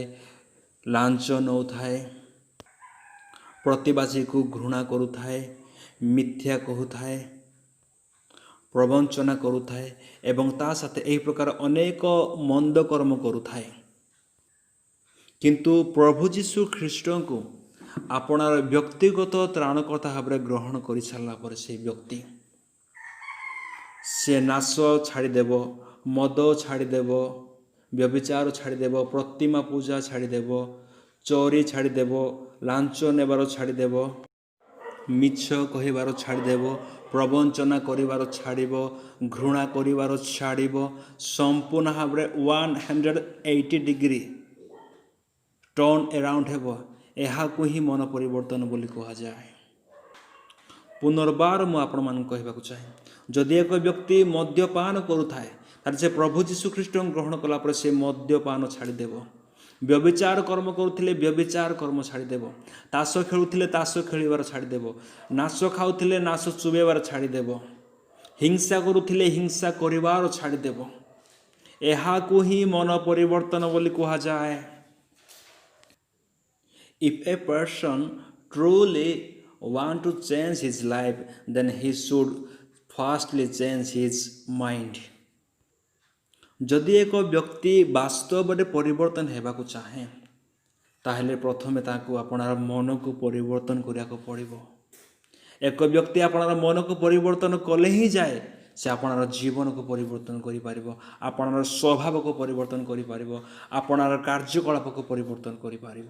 ଲାଞ୍ଚ ନେଉଥାଏ, ପ୍ରତିବାସୀକୁ ଘୃଣା କରୁଥାଏ, ମିଥ୍ୟା କହୁଥାଏ, ପ୍ରବଞ୍ଚନା କରୁଥାଏ ଏବଂ ତା ସାଥେ ଏହି ପ୍ରକାର ଅନେକ ମନ୍ଦ କର୍ମ କରୁଥାଏ, କିନ୍ତୁ ପ୍ରଭୁ ଯୀଶୁଖ୍ରୀଷ୍ଟଙ୍କୁ ଆପଣାର ବ୍ୟକ୍ତିଗତ ତ୍ରାଣକର୍ତ୍ତା ଭାବରେ ଗ୍ରହଣ କରିସାରିଲା ପରେ ସେହି ବ୍ୟକ୍ତି ସେ ନାଶ ଛାଡ଼ିଦେବ, ମଦ ଛାଡ଼ିଦେବ, ବ୍ୟଭିଚାର ଛାଡ଼ିଦେବ, ପ୍ରତିମା ପୂଜା ଛାଡ଼ିଦେବ, ଚୋରି ଛାଡ଼ିଦେବ, ଲାଞ୍ଚ ନେବାର ଛାଡ଼ିଦେବ, ମିଛ କହିବାର ଛାଡ଼ିଦେବ, ପ୍ରବଞ୍ଚନା କରିବାର ଛାଡ଼ିବ, ଘୃଣା କରିବାର ଛାଡ଼ିବ, ସମ୍ପୂର୍ଣ୍ଣ ଭାବରେ 180 ଡିଗ୍ରୀ ଟର୍ନ ଏରାଉଣ୍ଡ ହେବ। ଏହାକୁ ହିଁ ମନ ପରିବର୍ତ୍ତନ ବୋଲି କୁହାଯାଏ। ପୁନର୍ବାର ମୁଁ ଆପଣମାନଙ୍କୁ କହିବାକୁ ଚାହେଁ, ଯଦି ଏକ ବ୍ୟକ୍ତି ମଦ୍ୟପାନ କରୁଥାଏ, ତାହେଲେ ସେ ପ୍ରଭୁ ଯୀଶୁଖ୍ରୀଷ୍ଟଙ୍କୁ ଗ୍ରହଣ କଲା ପରେ ସେ ମଦ୍ୟପାନ ଛାଡ଼ିଦେବ। ବ୍ୟଭିଚାର କର୍ମ କରୁଥିଲେ ବ୍ୟଭିଚାର କର୍ମ ଛାଡ଼ିଦେବ, ତାସ ଖେଳୁଥିଲେ ତାସ ଖେଳିବାର ଛାଡ଼ିଦେବ, ନାଶ ଖାଉଥିଲେ ନାଶ ଚୁବେଇବାର ଛାଡ଼ିଦେବ, ହିଂସା କରୁଥିଲେ ହିଂସା କରିବାର ଛାଡ଼ିଦେବ। ଏହାକୁ ହିଁ ମନ ପରିବର୍ତ୍ତନ ବୋଲି କୁହାଯାଏ। If a person truly want to change his life, then he should firstly change his mind. ଯଦି ଏକ ବ୍ୟକ୍ତି ବାସ୍ତବରେ ପରିବର୍ତ୍ତନ ହେବାକୁ ଚାହେଁ, ତାହେଲେ ପ୍ରଥମେ ତାକୁ ଆପଣାର ମନକୁ ପରିବର୍ତ୍ତନ କରିବାକୁ ପଡ଼ିବ। ଏକ ବ୍ୟକ୍ତି ଆପଣାର ମନକୁ ପରିବର୍ତ୍ତନ କଲେ ହିଁ ଯାଏ ସେ ଆପଣାର ଜୀବନକୁ ପରିବର୍ତ୍ତନ କରିପାରିବ, ଆପଣାର ସ୍ୱଭାବକୁ ପରିବର୍ତ୍ତନ କରିପାରିବ, ଆପଣାର କାର୍ଯ୍ୟକଳାପକୁ ପରିବର୍ତ୍ତନ କରିପାରିବ।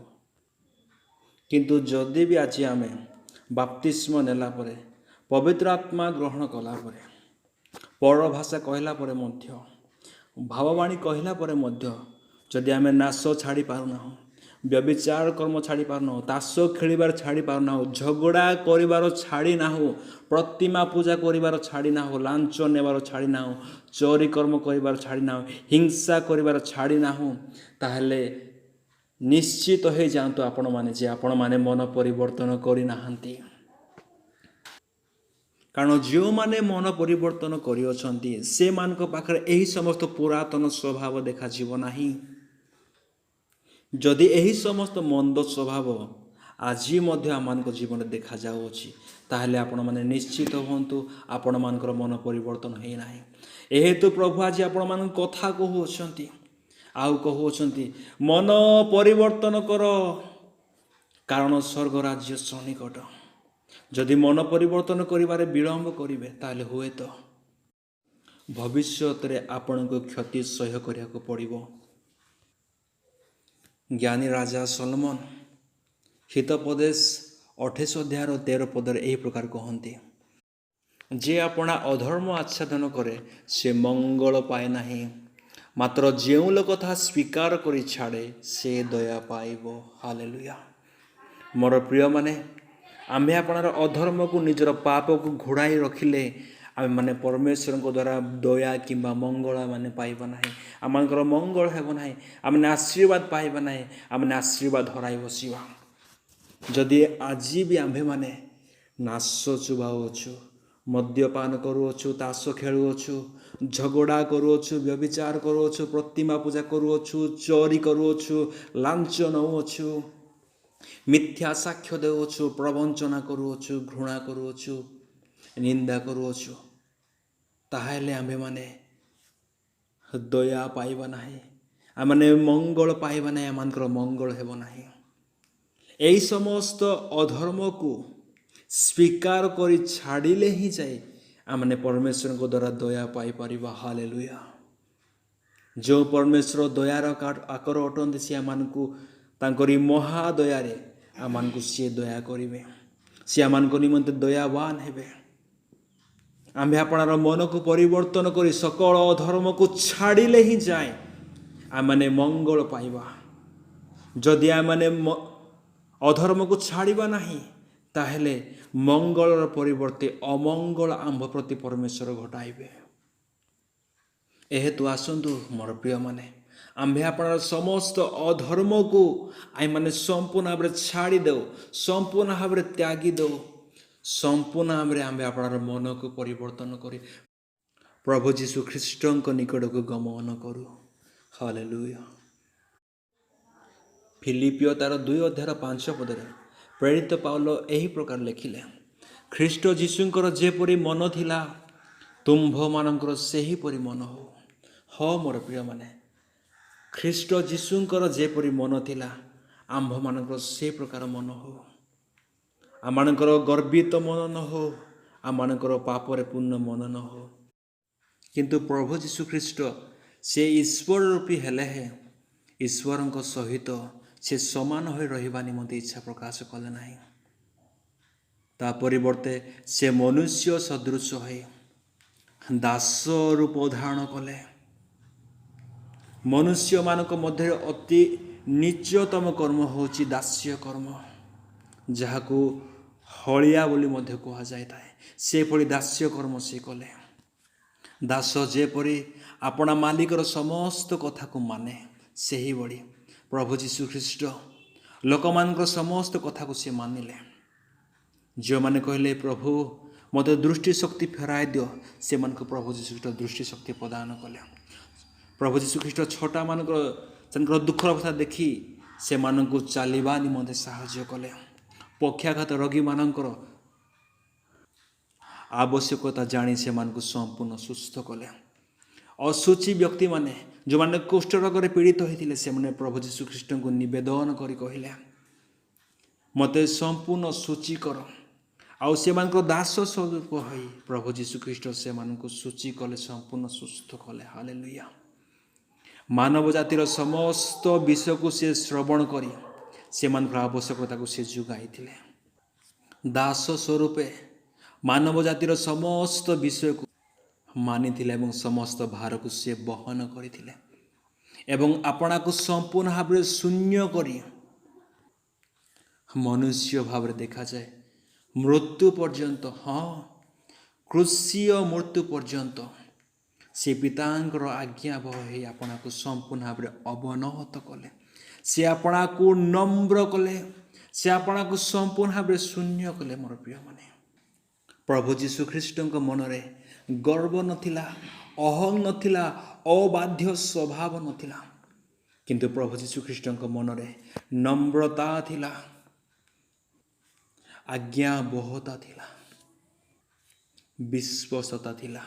କିନ୍ତୁ ଯଦି ବି ଆଜି ଆମେ ବାପ୍ତିସ୍ମ ନେଲା ପରେ, ପବିତ୍ର ଆତ୍ମା ଗ୍ରହଣ କଲା ପରେ, ପର ଭାଷା କହିଲା ପରେ ମଧ୍ୟ, ଭାବବାଣୀ କହିଲା ପରେ ମଧ୍ୟ ଯଦି ଆମେ ନାଶ ଛାଡ଼ି ପାରୁନାହୁଁ, ବ୍ୟଭିଚାର କର୍ମ ଛାଡ଼ି ପାରୁନାହୁଁ, ତାସ ଖେଳିବାର ଛାଡ଼ି ପାରୁନାହୁଁ, ଝଗଡ଼ା କରିବାର ଛାଡ଼ି ନାହୁଁ, ପ୍ରତିମା ପୂଜା କରିବାର ଛାଡ଼ି ନାହୁଁ, ଲାଞ୍ଚ ନେବାର ଛାଡ଼ି ନାହୁଁ, ଚୋରି କର୍ମ କରିବାର ଛାଡ଼ି ନାହୁଁ, ହିଂସା କରିବାର ଛାଡ଼ି ନାହୁଁ, ତାହେଲେ ନିଶ୍ଚିତ ହୋଇଯାଆନ୍ତୁ ଆପଣମାନେ ଯେ ଆପଣମାନେ ମନ ପରିବର୍ତ୍ତନ କରିନାହାନ୍ତି। କାରଣ ଯେଉଁମାନେ ମନ ପରିବର୍ତ୍ତନ କରିଅଛନ୍ତି ସେମାନଙ୍କ ପାଖରେ ଏହି ସମସ୍ତ ପୁରାତନ ସ୍ୱଭାବ ଦେଖାଯିବ ନାହିଁ। ଯଦି ଏହି ସମସ୍ତ ମନ୍ଦ ସ୍ୱଭାବ ଆଜି ମଧ୍ୟ ଆମମାନଙ୍କ ଜୀବନରେ ଦେଖାଯାଉଅଛି, ତାହେଲେ ଆପଣମାନେ ନିଶ୍ଚିତ ହୁଅନ୍ତୁ ଆପଣମାନଙ୍କର ମନ ପରିବର୍ତ୍ତନ ହୋଇନାହିଁ। ଏହେତୁ ପ୍ରଭୁ ଆଜି ଆପଣମାନଙ୍କୁ କଥା କହୁଅଛନ୍ତି, ଆଉ କହୁଅଛନ୍ତି ମନ ପରିବର୍ତ୍ତନ କର, କାରଣ ସ୍ୱର୍ଗ ରାଜ୍ୟ ସନ୍ନିକଟ। ଯଦି ମନ ପରିବର୍ତ୍ତନ କରିବାରେ ବିଳମ୍ବ କରିବେ, ତାହେଲେ ହୁଏତ ଭବିଷ୍ୟତରେ ଆପଣଙ୍କୁ କ୍ଷତି ସହ୍ୟ କରିବାକୁ ପଡ଼ିବ। ଜ୍ଞାନୀ ରାଜା ସଲୋମନ ହିତୋପଦେଶ 28 ଅଧ୍ୟାୟର 13 ପଦରେ ଏହି ପ୍ରକାର କହନ୍ତି, ଯେ ଆପଣା ଅଧର୍ମ ଆଚ୍ଛାଦନ କରେ ସେ ମଙ୍ଗଳ ପାଏ ନାହିଁ, ମାତ୍ର ଯେଉଁ ଲୋକ ତାହା ସ୍ୱୀକାର କରି ଛାଡ଼େ ସେ ଦୟା ପାଇବ। ହାଲେଲୁୟା। ମୋର ପ୍ରିୟମାନେ, ଆମ୍ଭେ ଆପଣର ଅଧର୍ମକୁ ନିଜର ପାପକୁ ଘୋଡ଼ାଇ ରଖିଲେ ଆମେମାନେ ପରମେଶ୍ୱରଙ୍କ ଦ୍ୱାରା ଦୟା କିମ୍ବା ମଙ୍ଗଳ ମାନେ ପାଇବା ନାହିଁ, ଆମମାନଙ୍କର ମଙ୍ଗଳ ହେବ ନାହିଁ, ଆମେ ଆଶୀର୍ବାଦ ପାଇବା ନାହିଁ, ଆମେ ଆଶୀର୍ବାଦ ହରାଇ ବସିବା। ଯଦି ଆଜି ବି ଆମ୍ଭେମାନେ ନାଶ ଚୁବାଉଅଛୁ, मद्यपान करूछु, ताश खेलुछु, झगड़ा करूछु, व्यभिचार करूछु, प्रतिमा पूजा करूछु, चोरी करूछु, लांच नौछु, मिथ्या साक्ष्य देउछु, प्रवंचना करूछु, घृणा करूछु, निंदा करूछु, ताहेले आम्भे माने दया पाइबा नाही, आमने मंगल पाइबा नाही, आमनकर मंगल हेबो नाही। एई समस्त अधर्म को स्वीकार करी छाड़िले ही जाए आमने परमेश्वर को द्वारा दया पाई परिबा। हालेलुया। जो परमेश्वर दयार आकर अटंती सी आमनकु तांकरी महादयारे आमनकु सी दया करिवे, सी आमनको निमंते दयावान हेबे। आम्भे आपणार मन को परिवर्तन करी सकल अधर्म को छाड़िले ही जाए आमने मंगल पाइबा। जदि आमने अधर्म को छाड़िबा नाही ताहेले मंगलर परिवर्ते अमंगल आम्भ प्रति परमेश्वर घटाइबे। एहेतु आसंतु मोर प्रिय माने आम्भे आपणार समस्त अधर्म को आई माने संपूर्ण भाव छाड़ी देव, संपूर्ण भाव त्यागी देव, संपूर्ण भाव आम्भे आपणार मन को परिवर्तन करी प्रभु जीशु ख्रीष्ट निकट को गमन करू। हालेलुया। फिलिपियो तार 2 अध्याय 5 पदरे प्रेरित पाउल एही प्रकार लिखिले, ख्रीष्ट जीशुंकर जेपरि मन थिला तुम्भ मानकर सेही परि मन हो। हाँ मोर प्रिय माने ख्रीष्ट जीशुंकर जेपरि मन थिला आम्भ मानकर से प्रकार मन हो। आमनकर गर्वित मन न हो, आमनकर पापरे पूर्ण मन न हो, किंतु प्रभु जीशु ख्रीष्ट से ईश्वर रूपी हेले है ईश्वर सहित से समान हो रहिबा निमंते इच्छा प्रकाश कले नाही। ता परिवर्ते से मनुष्य सदृश है दास रूप धारण कले। मनुष्य मानक मध्य अति नीचतम कर्म होची दास्य कर्म, जहाकू हलिया बोली मध्य कहा जाए थाए। से परि दास्य कर्म से कले। दास जेपरि अपना मालिकर समस्त कथा को माने सेही बड़ी प्रभु जीशु ख्रीष्ट लोकमानकर समस्त कथा को से मानिले। जो माने कहले प्रभु मते दृष्टि शक्ति फेराई दियो, से मन को प्रभु जीशु ख्रीष्ट दृष्टि शक्ति प्रदान कले। प्रभु जीशु ख्रीष्ट छोटा मानकर दुखर अवस्था देखी से मान को चलवा निमंते साहाय्य कले। पक्षाघात रोगी मानकर आवश्यकता जानी से मान को संपूर्ण सुस्थ कले। असुची व्यक्ति माने जो माने कुष्ठ रोग पीड़ित होते से माने प्रभु जीशु ख्रीष्ट को निवेदन करी कहले मते संपूर्ण सूची कर। आउ से मान को दास स्वरूप है प्रभु जीशु ख्रीष्ट से मान को सूची कले, संपूर्ण सुस्थ कले। हालेलुया। मानव जातिर समस्त विषय को से श्रवण करी से मान आवश्यकता को से जुगाई दास स्वरूपे मानव जातिर समस्त विषय को मानी एवं समस्त भार को से बहन करथिले एवं अपना को संपूर्ण भाव शून्य करी मनुष्य भाव देखा जाए मृत्यु पर्यंत, हाँ क्रूसीय मृत्यु पर्यंत से पितांकर आज्ञा बह अपना को संपूर्ण भाव अवनत कले। से अपना को नम्र कले, से अपना को संपूर्ण भाव शून्य कले। मोर प्रिय माने प्रभु जीशु ख्रीष्ट मनरे गर्व नथिला, अहं नथिला, अबाध्य स्वभाव नथिला, किंतु प्रभु जीशु ख्रीष्ट मनरे नम्रता थिला, आज्ञा बहता थिला, विश्वासता थिला।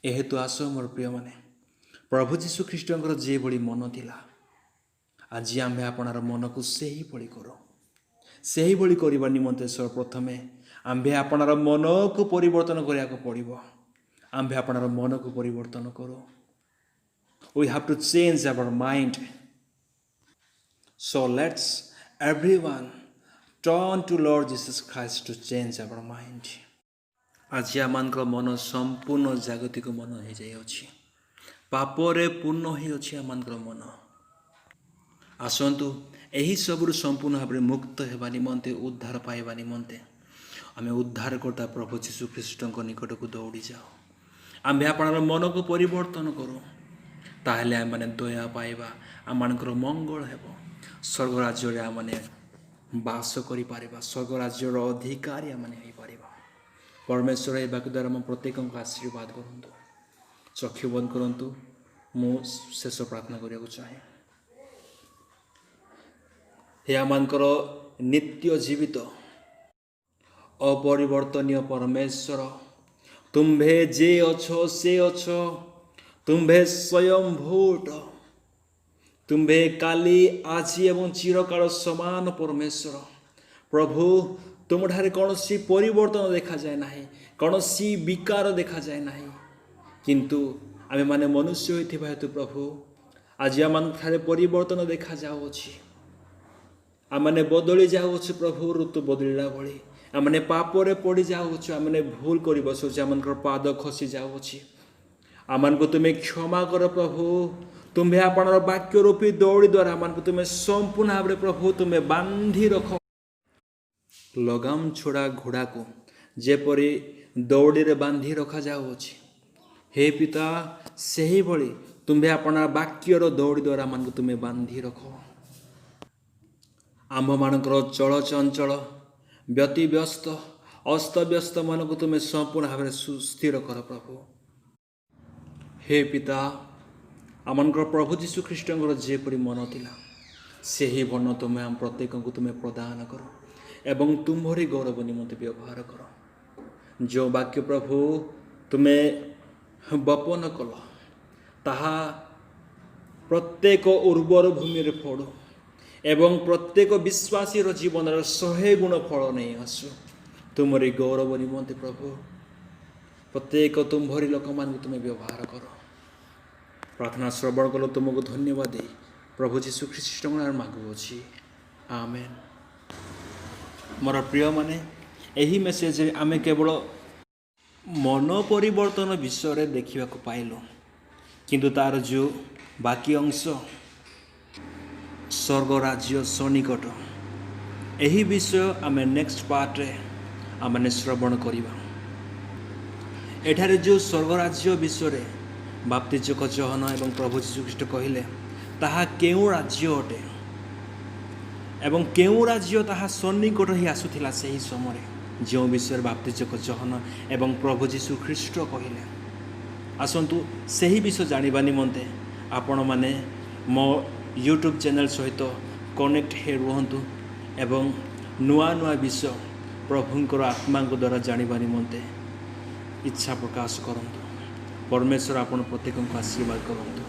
एहेतु आस मोर प्रिय माने प्रभु जीशु ख्रीष्ट जे बड़ी मन थिला आज आमे आपणार मन को सही बड़ी करो। सही बड़ी करबा निमंते सर्वप्रथमे आम्भे आपणार मन को परिवर्तन करिया को पड़िबो। आम्भे आपणार मन को परिवर्तन करो। We have to change our mind. So let's everyone turn to Lord Jesus Christ to change our mind. आज आमनकर मन संपूर्ण जागतिक मन हो जाइए, पापरे पूर्ण हो आमनकर मन। आसतु यही सबुर संपूर्ण भाव मुक्त होगा निमंते उद्धार पाइबा निमंते आमे उद्धारकर्ता प्रभु जीशु ख्रीष्ट निकट को दौड़ी जाओ। आम्भे आपणार मन को परिवर्तन करूँ, ताहले आम माने दया पाइबा, आम मानकर मंगल हेबो। स्वर्ग राज्य आम माने बास करि पारिबा, स्वर्ग राज्यर अधिकारी आम माने होई पारिबा। परमेश्वर ए वाक्य द्वारा प्रत्येक आशीर्वाद करूँ। चक्षु बंद करूँ। मु शेष प्रार्थना करने चाहे। हे आमर नित्य जीवित अपरिवर्तनीय परमेश्वर, तुम्भे जे अच्छो से अच्छो, तुम्भे स्वयं भूत, तुम्भे काली आज एवं चिरकाल समान परमेश्वर। प्रभु तुम ठारे कौन सी परिवर्तन देखा जाए ना, कौन सी विकार देखा जाए ना, किंतु आमे माने मनुष्य होइथिबा हेतु प्रभु आज आम ठारे परिवर्तन देखा जाउछि। आमने बदली जाउछु प्रभु, ऋतु बदलिला भली आमने पापरे पड़ी जाउछु, आमने भूल करि बसुछु, आमनकर पाद खसी जाउछि। आमनको तुमे क्षमा कर प्रभु। तुम्हें आपण वाक्य रूपी दौड़ी द्वारा आमको तुमे संपूर्ण भाव प्रभु तुमे बांधी रख। लगाम छोड़ा घोड़ा को जेपरी दौड़ी रे बांधी रखा जाउछि, हे पिता सही भली तुम्हें आपण वाक्यर दौड़ी द्वारा आमको तुमे बांधी रख। आम मानकर चल चंचल व्यतिव्यस्त अस्तव्यस्त मन को तुमे संपूर्ण भाव सुस्थिर कर प्रभु। हे पिता आमनकर प्रभु जीशु ख्रीष्टर जेपरी मन थिला सही बन तुम्हें आम प्रत्येक को तुम्हें प्रदान कर एवं तुम्हारी गौरव निमंते व्यवहार कर। जो वाक्य प्रभु तुम्हें बपन कल ताहा प्रत्येक उर्वर भूमि रे पड़ो एवं प्रत्येक विश्वासी जीवन 100 गुण फल नहीं आसु तुम्हारी गौरव निमंते प्रभु। प्रत्येक तुम्हारी लोक मान तुम्हें व्यवहार कर। प्रार्थना श्रवण कल तुमको धन्यवाद दे प्रभु जीशु ख्रीष्ट मागुअछि, आमेन। मोर प्रिय माने यही मेसेज आमे केवल मन परिवर्तन विषय देखा पाइलु, किंतु तार जो बाकी अंश स्वर्ग राज्य सन्निकट यही विषय आमे नेक्स्ट पार्ट रे आमने श्रवण करिबा। एठारे जो स्वर्ग राज्य विषय बाप्तिजक जहन एवं प्रभु जीशु ख्रीष्ट कहले ताहा केउ राज्य अटे एवं केउ राज्य ताहा सन्निकट ही आसुथिला सही समय जो विषय बाप्तिजक जहन एवं प्रभु जीशु ख्रीष्ट कहले। आसंतु सही विषय जानिबा निमंते आपण माने मो यूट्यूब चैनल सहित कनेक्ट हे रुहंतु एवं नुआ नुआ विषय प्रभुंकर आत्मा द्वारा जानिबा निमंते इच्छा प्रकाश करंतु। परमेश्वर आपण प्रत्येक को आशीर्वाद करंतु।